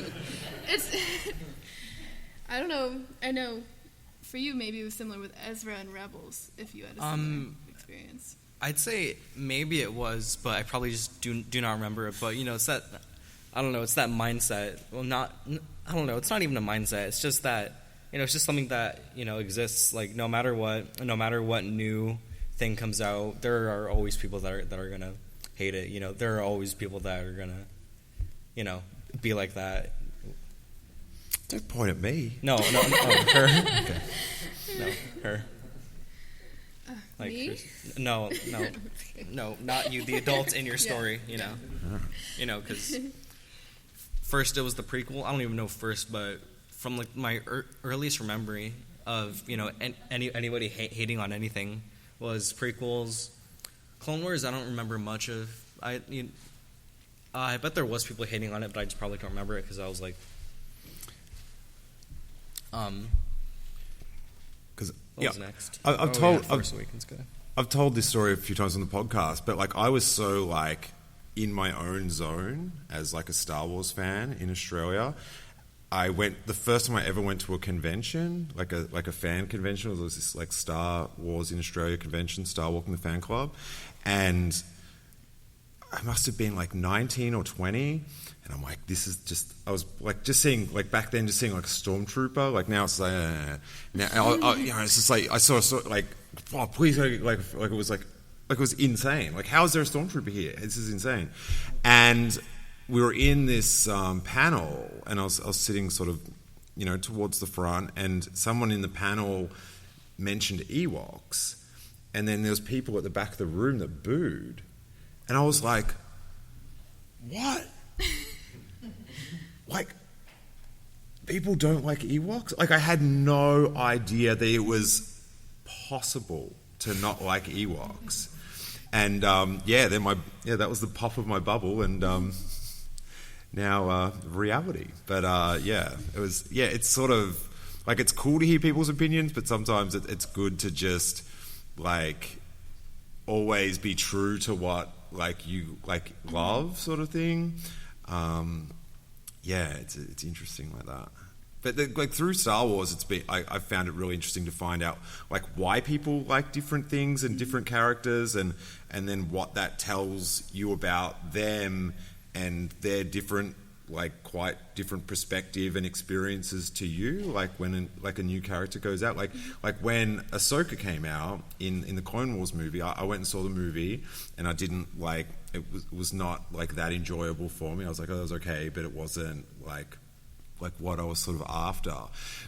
I don't know. I know for you, maybe it was similar with Ezra and Rebels, if you had a similar experience. I'd say maybe it was, but I probably just do not remember it. But, it's that, I don't know, it's that mindset. Well, I don't know, it's not even a mindset. It's just that, it's just something that, exists. Like, no matter what new thing comes out, there are always people that are gonna hate it. There are always people that are gonna, be like that. Don't point at me. No, her. Okay. No, her. Like, me? No, not you. The adults in your story, because first it was the prequel. I don't even know first, but from, like, my earliest memory of anybody hating on anything was prequels. Clone Wars, I don't remember much of. I bet there was people hating on it, but I just probably don't remember it because I was like, Because what was next? I've told this story a few times on the podcast, but, like, I was so, like, in my own zone as, like, a Star Wars fan in Australia. The first time I ever went to a convention, like a fan convention, there was this, like, Star Wars in Australia convention, Star Walking the Fan Club, and I must have been, like, 19 or 20, and I'm like, this is just, I was, like, just seeing, like, back then, just seeing, like, a stormtrooper, like, now it's like, now, it's just, like, I saw, like, oh, please, like it was insane. Like, how is there a stormtrooper here? This is insane. And we were in this panel, and I was sitting sort of, towards the front, and someone in the panel mentioned Ewoks, and then there was people at the back of the room that booed, and I was like, what? Like, people don't like Ewoks? Like, I had no idea that it was possible to not like Ewoks. And that was the pop of my bubble, and now reality. But it's sort of like, it's cool to hear people's opinions, but sometimes it's good to just, like, always be true to what, like, you, like, love, sort of thing. It's interesting like that. But like, through Star Wars, I found it really interesting to find out, like, why people like different things and different characters, and then what that tells you about them and their different, like, quite different perspective and experiences to you. Like, when a new character goes out, like when Ahsoka came out in the Clone Wars movie, I went and saw the movie, and I didn't like it. Was not, like, that enjoyable for me. I was like, oh, that was okay, but it wasn't like what I was sort of after.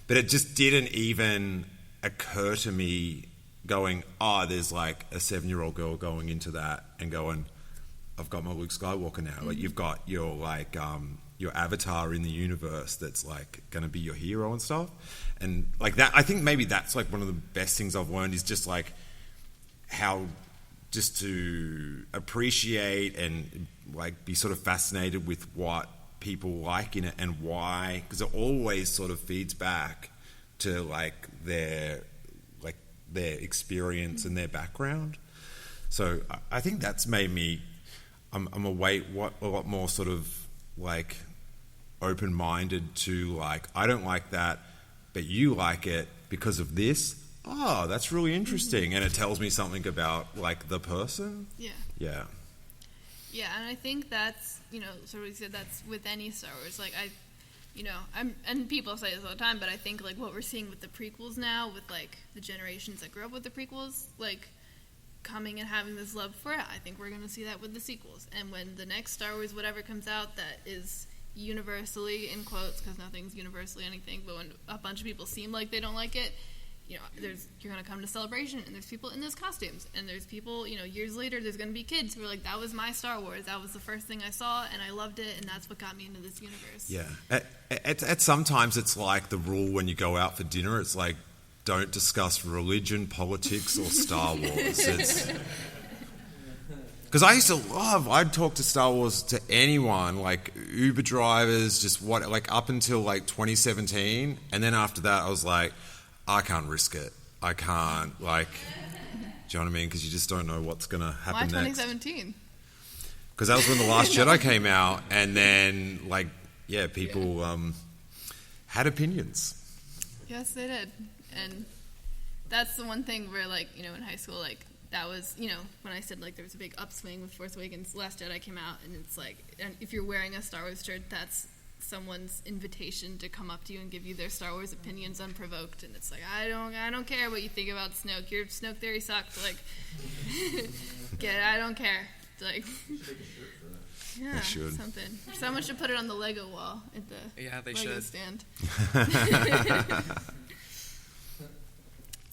But it just didn't even occur to me going, oh, there's, like, a 7-year-old girl going into that and going, I've got my Luke Skywalker now. Like, you've got your, like, your avatar in the universe that's, like, going to be your hero and stuff. And, like, that, I think maybe that's, like, one of the best things I've learned is just, like, how just to appreciate and, like, be sort of fascinated with what people like in it and why, because it always sort of feeds back to like their experience and their background. So I think that's made me I'm a lot more sort of like open-minded to like, I don't like that, but you like it because of this. Oh, that's really interesting, and it tells me something about like the person. Yeah. Yeah. Yeah, and I think that's, sort of we said that's with any Star Wars. Like and people say this all the time, but I think like what we're seeing with the prequels now, with like the generations that grew up with the prequels, like coming and having this love for it, I think we're going to see that with the sequels. And when the next Star Wars, whatever comes out that is universally, in quotes, because nothing's universally anything, but when a bunch of people seem like they don't like it, you're going to come to Celebration, and there's people in those costumes, and there's people, years later, there's going to be kids who are like, that was my Star Wars, that was the first thing I saw, and I loved it, and that's what got me into this universe. Yeah. At sometimes it's like the rule when you go out for dinner, it's like, don't discuss religion, politics, or Star Wars. Because I'd talk to Star Wars to anyone, like Uber drivers, up until like 2017, and then after that I was like, I can't risk it. I can't, like, do you know what I mean? Because you just don't know what's going to happen next. Why 2017? Because that was when The Last Jedi came out, and then, people had opinions. Yes, they did. And that's the one thing where, in high school, that was, when I said, there was a big upswing with Force Awakens, Last Jedi came out, and it's and if you're wearing a Star Wars shirt, that's someone's invitation to come up to you and give you their Star Wars opinions unprovoked, and it's I don't care what you think about Snoke. Your Snoke theory sucked. I don't care. Yeah, should. Something. Someone should put it on the Lego wall at the they Lego should. stand.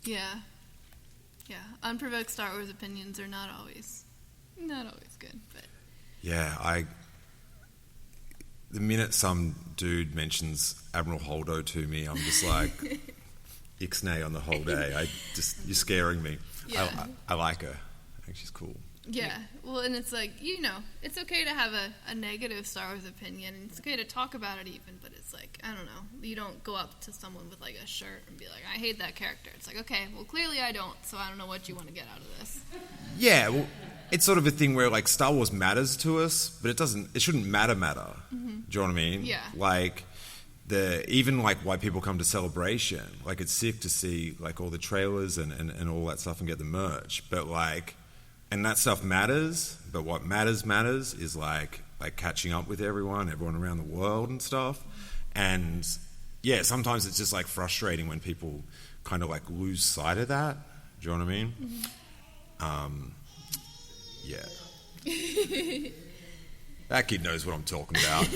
Yeah. Unprovoked Star Wars opinions are not always good, but yeah, the minute some dude mentions Admiral Holdo to me, I'm just like, ixnay on the whole day. You're scaring me. Yeah. I like her. I think she's cool. Yeah, well, and it's it's okay to have a negative Star Wars opinion, and it's okay to talk about it even, but it's I don't know, you don't go up to someone with a shirt and be like, I hate that character. It's okay, well, clearly I don't, so I don't know what you want to get out of this. Yeah, well, it's sort of a thing where Star Wars matters to us, but it shouldn't matter. Mm-hmm. Do you know what I mean? Yeah. Even why people come to Celebration, it's sick to see all the trailers and all that stuff and get the merch, but and that stuff matters, but what matters is catching up with everyone around the world and stuff. And yeah, sometimes it's just frustrating when people kind of lose sight of that. Do you know what I mean? Mm-hmm. Yeah. That kid knows what I'm talking about.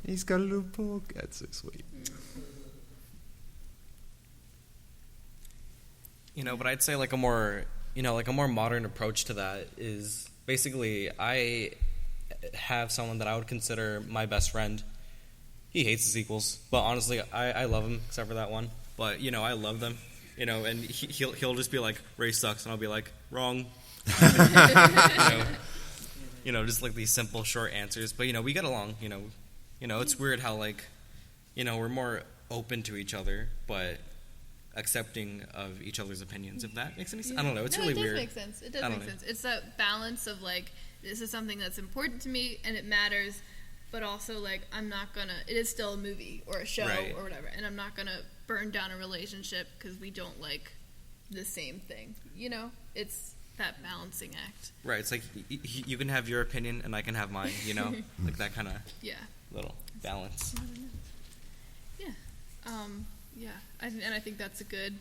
He's got a little book. That's so sweet. But I'd say a more modern approach to that is basically I have someone that I would consider my best friend. He hates the sequels, but honestly, I love him except for that one. But I love them. And he'll just be like, Ray sucks, and I'll be like, wrong. Just these simple short answers. But we get along. It's weird how we're more open to each other, but accepting of each other's opinions, if that makes any sense. I don't know, it's really weird. It does make sense. It's that balance of this is something that's important to me and it matters, but also I'm not gonna, it is still a movie or a show or whatever, and I'm not gonna burn down a relationship because we don't like the same thing. It's that balancing act. Right, it's you can have your opinion and I can have mine, that kind of little balance. Yeah. Yeah, I think that's a good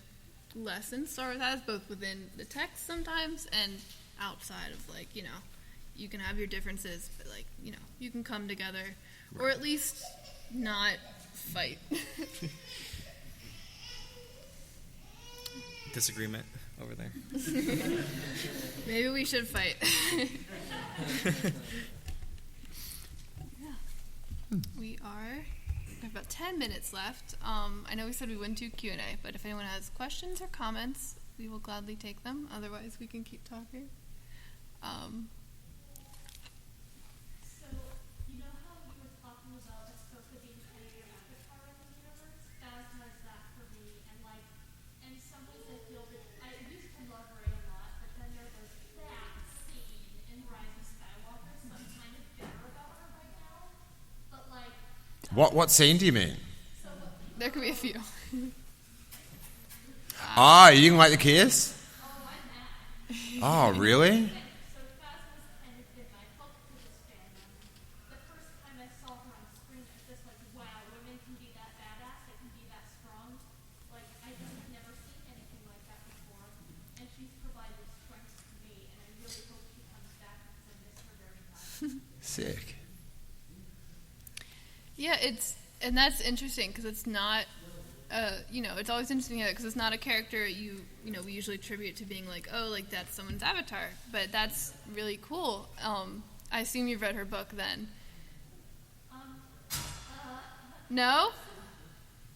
lesson Star Wars has, both within the text sometimes and outside of you can have your differences, but you can come together, or at least not fight. Disagreement over there. Maybe we should fight. Yeah. We have about 10 minutes left. I know we said we wouldn't do Q&A, but if anyone has questions or comments, we will gladly take them. Otherwise, we can keep talking. So, you know how What scene do you mean? There could be a few. Oh, you didn't like the kiss? Oh, really? So Phasma's kind of been my hook to this fandom. The first time I saw her on screen, I was just like, wow, women can be that badass, they can be that strong. Like, I just have never seen anything like that before. And she's provided strength to me, and I really hope she comes back because I miss her very much. Sick. Yeah, and that's interesting because it's not, it's always interesting because it's not a character we usually attribute to being like, oh, like that's someone's avatar, but that's really cool. I assume you've read her book then. No?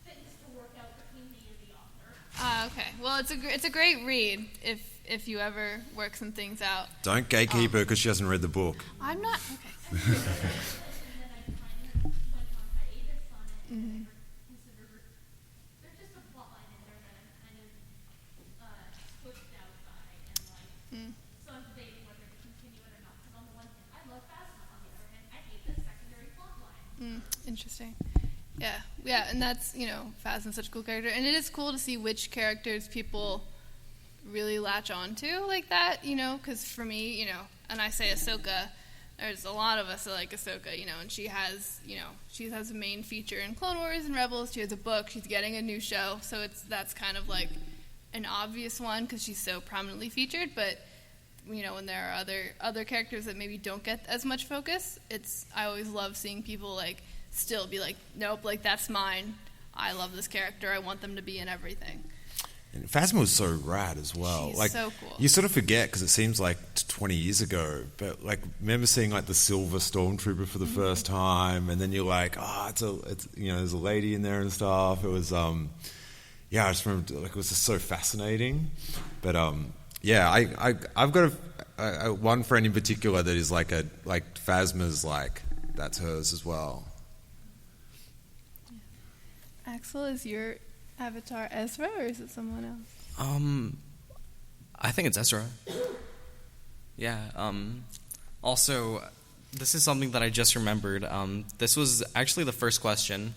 Things to work out between me and the author. Okay. Well, it's a great read if you ever work some things out. Don't gatekeep her because she hasn't read the book. I'm not okay. And then I kind of went on hiatus on it and never considered. There's just a plot line in there that I'm kind of squished out by, and so I'm debating whether to continue it or not. Because on the one hand, I love Phasma. On the other hand, I hate the secondary plot line. Interesting. Yeah, and that's Phasma's such a cool character, and it is cool to see which characters people really latch on to like that. Because for me, and I say Ahsoka. There's a lot of us that like Ahsoka, and she has a main feature in Clone Wars and Rebels. She has a book. She's getting a new show, so that's kind of like an obvious one because she's so prominently featured. But when there are other characters that maybe don't get as much focus, I always love seeing people like still be like, nope, like that's mine. I love this character. I want them to be in everything. And Phasma was so rad as well. She's like, so cool. You sort of forget because it seems like 20 years ago, but like remember seeing like the silver stormtrooper for the first time, and then you're like, it's there's a lady in there and stuff. It was I just remember like it was just so fascinating. But I've got a one friend in particular that is like Phasma's like that's hers as well. Axel, is your avatar Ezra or is it someone else? I think it's Ezra. Yeah. Also, this is something that I just remembered. This was actually the first question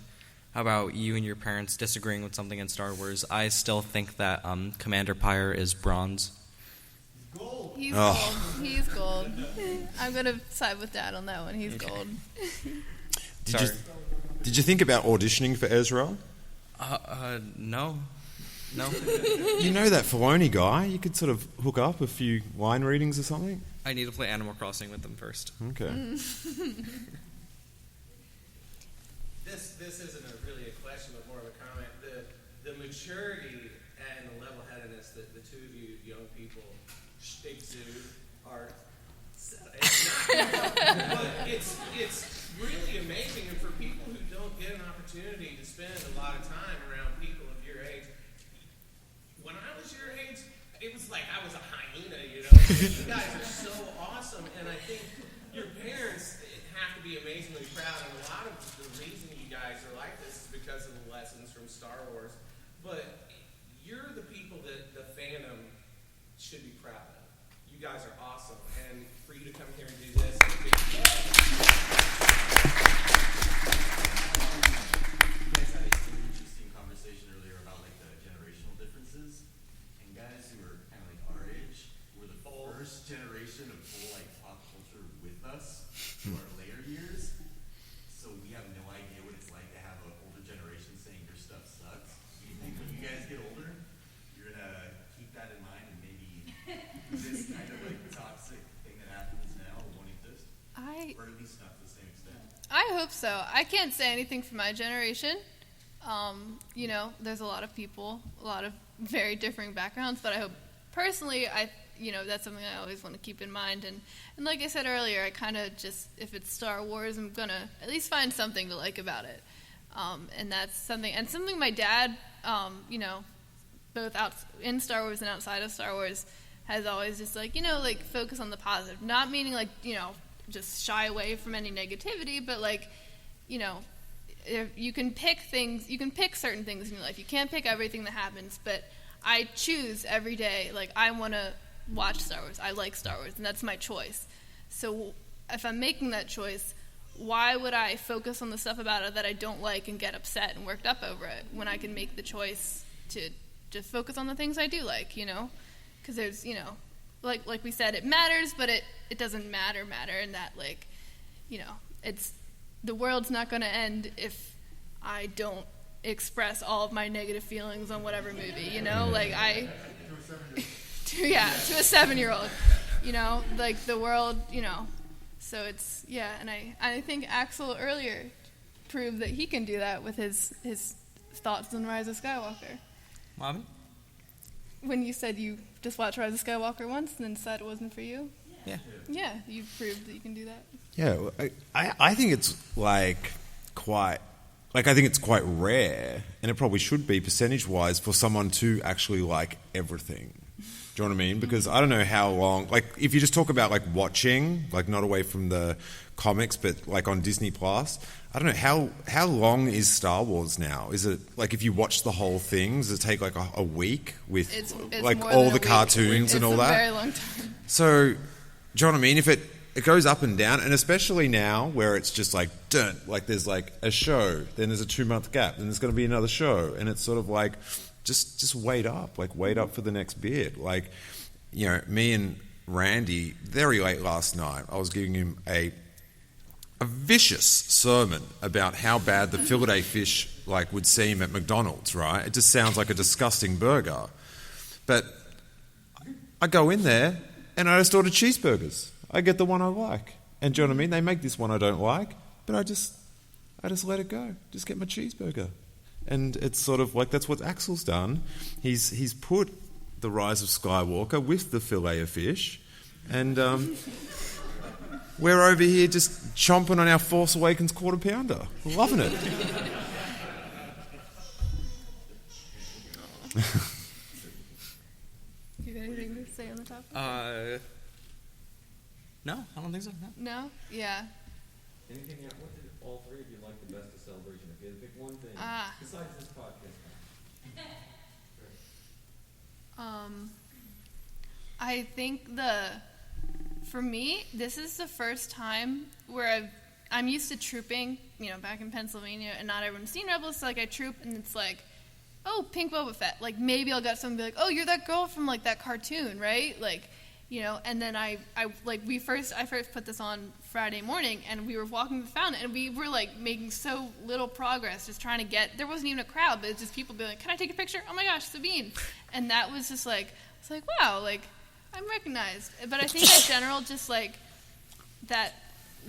about you and your parents disagreeing with something in Star Wars. I still think that Commander Pyre is bronze. He's gold. He's gold. I'm gonna side with Dad on that one. He's gold. Did you think about auditioning for Ezra? No. You know that Filoni guy? You could sort of hook up a few line readings or something? I need to play Animal Crossing with them first. Okay. This isn't really a question, but more of a comment. The maturity and the level-headedness that the two of you young people exude are but it's really amazing, and for people who don't get an opportunity to spend a lot of time around people of your age, when I was your age, it was like I was a hyena, You guys are so awesome, and I think your parents have to be amazingly proud, and a lot of the reason you guys are like this is because of the lessons from Star Wars, but you're the people that the fandom should be proud of. You guys are awesome, and for you to come here and do this, you guys had a really interesting conversation earlier about like the generational differences, and guys who are kind of like our age were the first generation of full like pop culture with us to our later years, so we have no idea what it's like to have an older generation saying your stuff sucks. Do you think when you guys get older, you're gonna keep that in mind and maybe this kind of like toxic thing that happens now won't exist? Or at least not to the same extent. I hope so. I can't say anything for my generation. There's a lot of people, a lot of very differing backgrounds, but I hope personally, that's something I always want to keep in mind. And like I said earlier, I kind of just, if it's Star Wars, I'm going to at least find something to like about it. And that's something my dad, both out in Star Wars and outside of Star Wars, has always just focus on the positive. Not meaning just shy away from any negativity, but if you can pick certain things in your life. You can't pick everything that happens, but I choose every day, I want to watch Star Wars. I like Star Wars, and that's my choice. So if I'm making that choice, why would I focus on the stuff about it that I don't like and get upset and worked up over it when I can make the choice to just focus on the things I do like, you know? Because there's, you know, like we said, it matters, but it doesn't matter in that, like, you know, it's, the world's not going to end if I don't express all of my negative feelings on whatever movie, you know? Like, to a 7-year-old, you know? Like, the world, you know. So it's, yeah, and I think Axel earlier proved that he can do that with his thoughts on Rise of Skywalker. Mommy? When you said you just watched Rise of Skywalker once and then decided it wasn't for you? Yeah. Yeah, you proved that you can do that. Yeah, I think it's quite rare, and it probably should be percentage-wise, for someone to actually like everything. Do you know what I mean? Because I don't know how long, like, if you just talk about, like, watching, like, not away from the comics, but, like, on Disney Plus, I don't know, how long is Star Wars now? Is it, like, if you watch the whole thing, does it take, like, a week with, It's like, more all than the a week. cartoons and all It's that? a very long time. So, do you know what I mean? If it goes up and down, and especially now where it's just like, like there's like a show, then there's a 2-month gap, then there's going to be another show, and it's sort of like, just wait up for the next bit. Like, you know, me and Randy, very late last night, I was giving him a vicious sermon about how bad the filet fish like would seem at McDonald's, right? It just sounds like a disgusting burger. But I go in there and I just order cheeseburgers. I get the one I like. And do you know what I mean? They make this one I don't like, but I just let it go. Just get my cheeseburger. And it's sort of like, that's what Axel's done. He's put the Rise of Skywalker with the fillet of fish, and we're over here just chomping on our Force Awakens quarter pounder. We're loving it. Do you have anything to say on the topic? No, I don't think so. No. No? Yeah. Anything else? What did all three of you like the best of Celebration? If you had to pick one thing besides this podcast. I think for me, this is the first time where I'm used to trooping, you know, back in Pennsylvania, and not everyone's seen Rebels, so like I troop, and it's like, oh, Pink Boba Fett. Like, maybe I'll get someone be like, oh, you're that girl from, like, that cartoon, right? Like, you know, and then I first put this on Friday morning, and we were walking the fountain, and we were, like, making so little progress, just trying to there wasn't even a crowd, but it's just people being like, can I take a picture? Oh my gosh, Sabine. And that was just like, it's like, wow, like, I'm recognized. But I think in general, just, like, that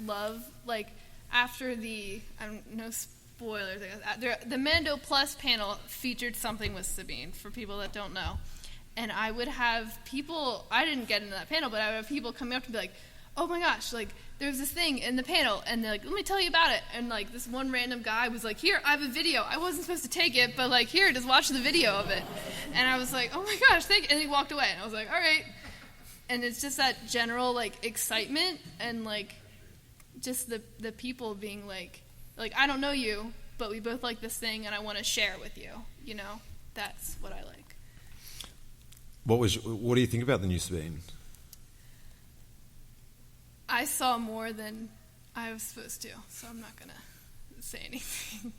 love, like, after no spoilers, I guess, the Mando Plus panel featured something with Sabine, for people that don't know. And I would have people, I didn't get into that panel, but I would have people coming up to be like, oh my gosh, like, there's this thing in the panel, and they're like, let me tell you about it. And, like, this one random guy was like, here, I have a video. I wasn't supposed to take it, but, like, here, just watch the video of it. And I was like, oh my gosh, thank you. And he walked away, and I was like, all right. And it's just that general, like, excitement and, like, just the people being like, I don't know you, but we both like this thing, and I want to share it with you, you know? That's what I like. What do you think about the new Sabine? I saw more than I was supposed to, so I'm not going to say anything.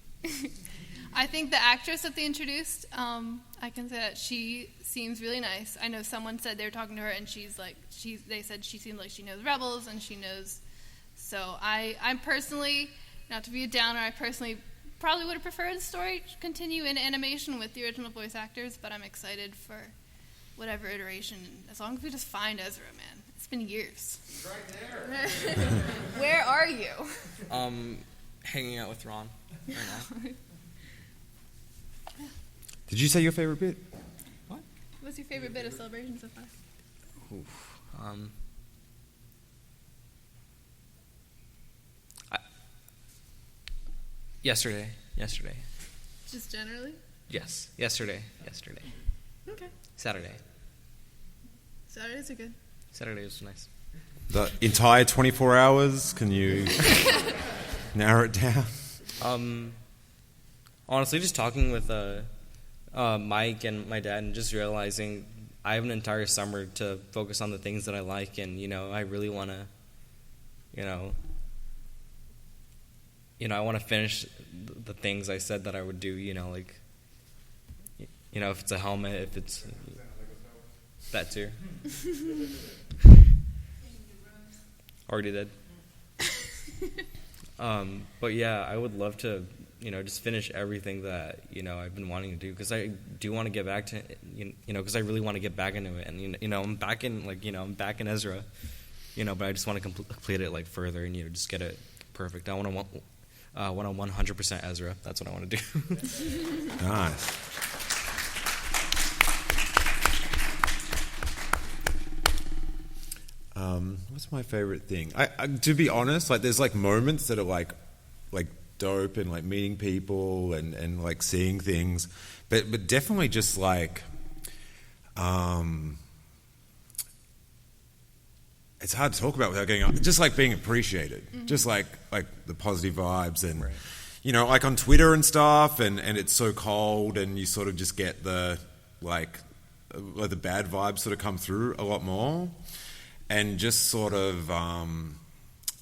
I think the actress that they introduced, I can say that she seems really nice. I know someone said they were talking to her, and they said she seemed like she knows Rebels, and she knows. So I'm personally, not to be a downer, I personally probably would have preferred the story to continue in animation with the original voice actors, but I'm excited for whatever iteration, as long as we just find Ezra, man. It's been years. He's right there. Where are you? Hanging out with Ron right now. Did you say your favorite bit? What? What's your favorite bit of Celebration so far? Yesterday. Just generally? Yes, yesterday. Okay. Saturday Saturdays are good. Saturday was nice. The entire 24 hours? Can you narrow it down? Honestly, just talking with Mike and my dad, and just realizing I have an entire summer to focus on the things that I like, and, you know, I really want to, you know, I want to finish the things I said that I would do. If it's a helmet, if it's that too. Already did. But yeah, I would love to, just finish everything that, I've been wanting to do, because I do want to get back to, because I really want to get back into it. And, I'm back in, I'm back in Ezra, but I just want to complete it, further and, just get it perfect. I want to 100% Ezra. That's what I want to do. Nice. What's my favorite thing? I to be honest, there's moments that are like dope, and meeting people and seeing things, but definitely just it's hard to talk about without getting on. Just being appreciated, just the positive vibes, and right. On Twitter and stuff, and it's so cold, and you sort of just get the the bad vibes sort of come through a lot more. And just sort of,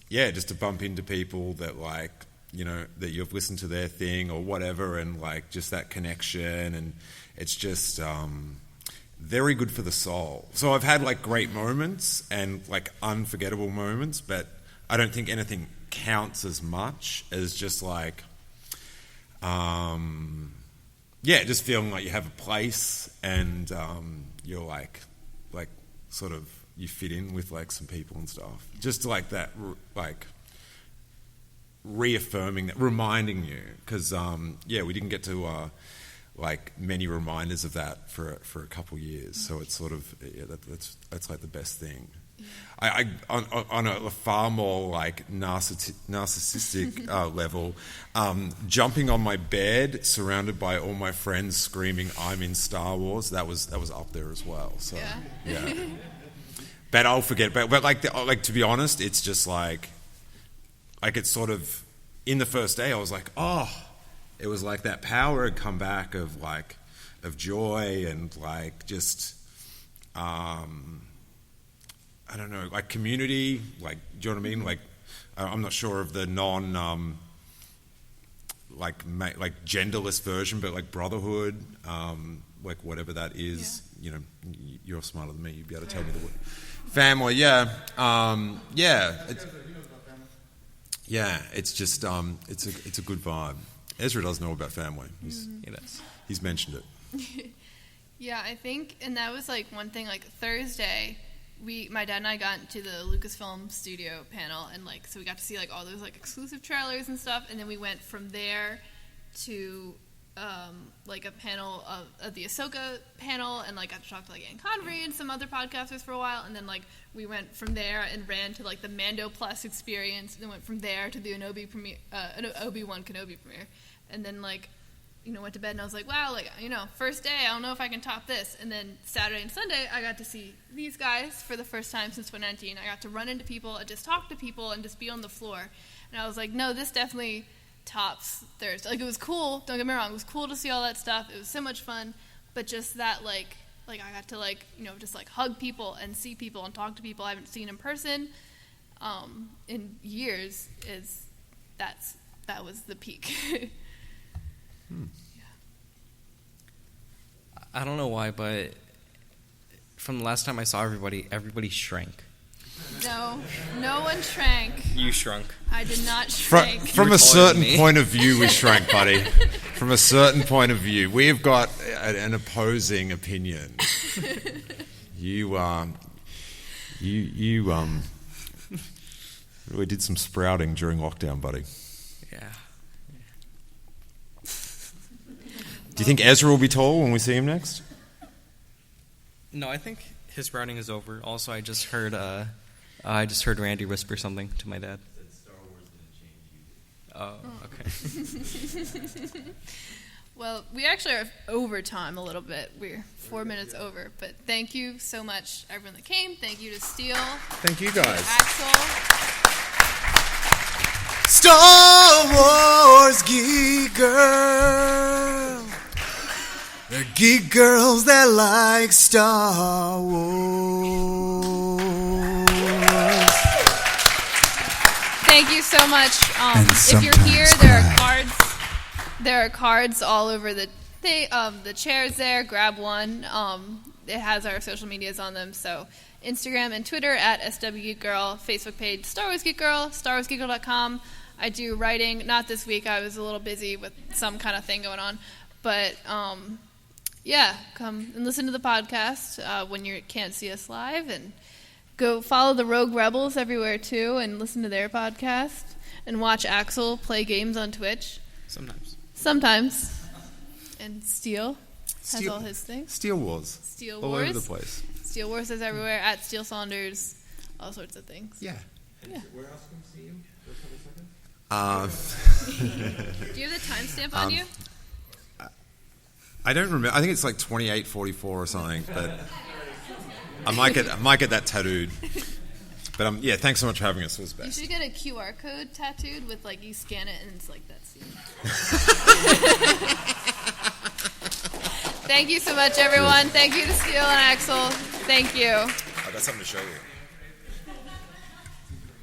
just to bump into people that that you've listened to their thing or whatever, and just that connection, and it's just very good for the soul. So I've had great moments and unforgettable moments, but I don't think anything counts as much as just just feeling you have a place, and you're sort of, you fit in with some people and stuff. Just that, reaffirming that, reminding you, because we didn't get to many reminders of that for a couple years. So it's sort of that's the best thing. I on a far more narcissistic level, jumping on my bed surrounded by all my friends screaming, "I'm in Star Wars." That was up there as well. So yeah. But I'll forget. But to be honest, it's just it's sort of, in the first day I was it was that power had come back of joy, and just I don't know, community, do you know what I mean? I'm not sure of the non genderless version, but brotherhood, whatever that is. Yeah. You're smarter than me. You'd be able to tell me the word. Family, yeah. It's just it's a good vibe. Ezra does know about family. He's mentioned it. Yeah, I think, and that was one thing. Thursday, my dad and I got into the Lucasfilm studio panel, and so we got to see all those exclusive trailers and stuff, and then we went from there to a panel of the Ahsoka panel, and got to talk to Ann Convery and some other podcasters for a while, and then we went from there and ran to the Mando Plus experience, and then went from there to the Obi-Wan Kenobi premiere, and then went to bed, and I was wow, first day, I don't know if I can top this. And then Saturday and Sunday, I got to see these guys for the first time since 2019. I got to run into people and just talk to people and just be on the floor, and I was no, this definitely tops Thursday. It was cool, don't get me wrong, it was cool to see all that stuff, it was so much fun, but just that I got to just hug people and see people and talk to people I haven't seen in person in years, that was the peak. Yeah. I don't know why, but from the last time I saw everybody shrank. No one shrank. You shrunk. I did not shrink. From a certain point of view, we shrank, buddy. From a certain point of view, we've got an opposing opinion. You really did some sprouting during lockdown, buddy. Yeah. Do you think Ezra will be tall when we see him next? No, I think his sprouting is over. Also, I just heard Randy whisper something to my dad. Star Wars didn't change you. Oh, okay. Well, we actually are over time a little bit. We're 4 minutes over. But thank you so much, everyone that came. Thank you to Steele. Thank you, guys. Axel. Star Wars geek girl. They're geek girls that like Star Wars. Thank you so much. And If you're here, there are cry. cards. There are cards all over the chairs there. Grab one. It has our social medias on them. So Instagram and Twitter at SWGeekGirl, Facebook page Star Wars Geek Girl, StarWarsGeekGirl.com. I do writing. Not this week. I was a little busy with some kind of thing going on. But yeah, come and listen to the podcast when you can't see us live, and go follow the Rogue Rebels everywhere too, and listen to their podcast, and watch Axel play games on Twitch. Sometimes. And Steele has all his things. Steel Wars. Steel All Wars. over the place. Steel Wars is everywhere, at Steele Saunders, all sorts of things. Yeah. Yeah. Where else can we see you for a couple seconds? Do you have the timestamp on you? I don't remember. I think it's like 28:44 or something, but I might get that tattooed. But yeah, thanks so much for having us. It was You best. should get a QR code tattooed with, like, you scan it and it's like that scene. Thank you so much, everyone. Thank you to Steele and Axel. Thank you. I got something to show you.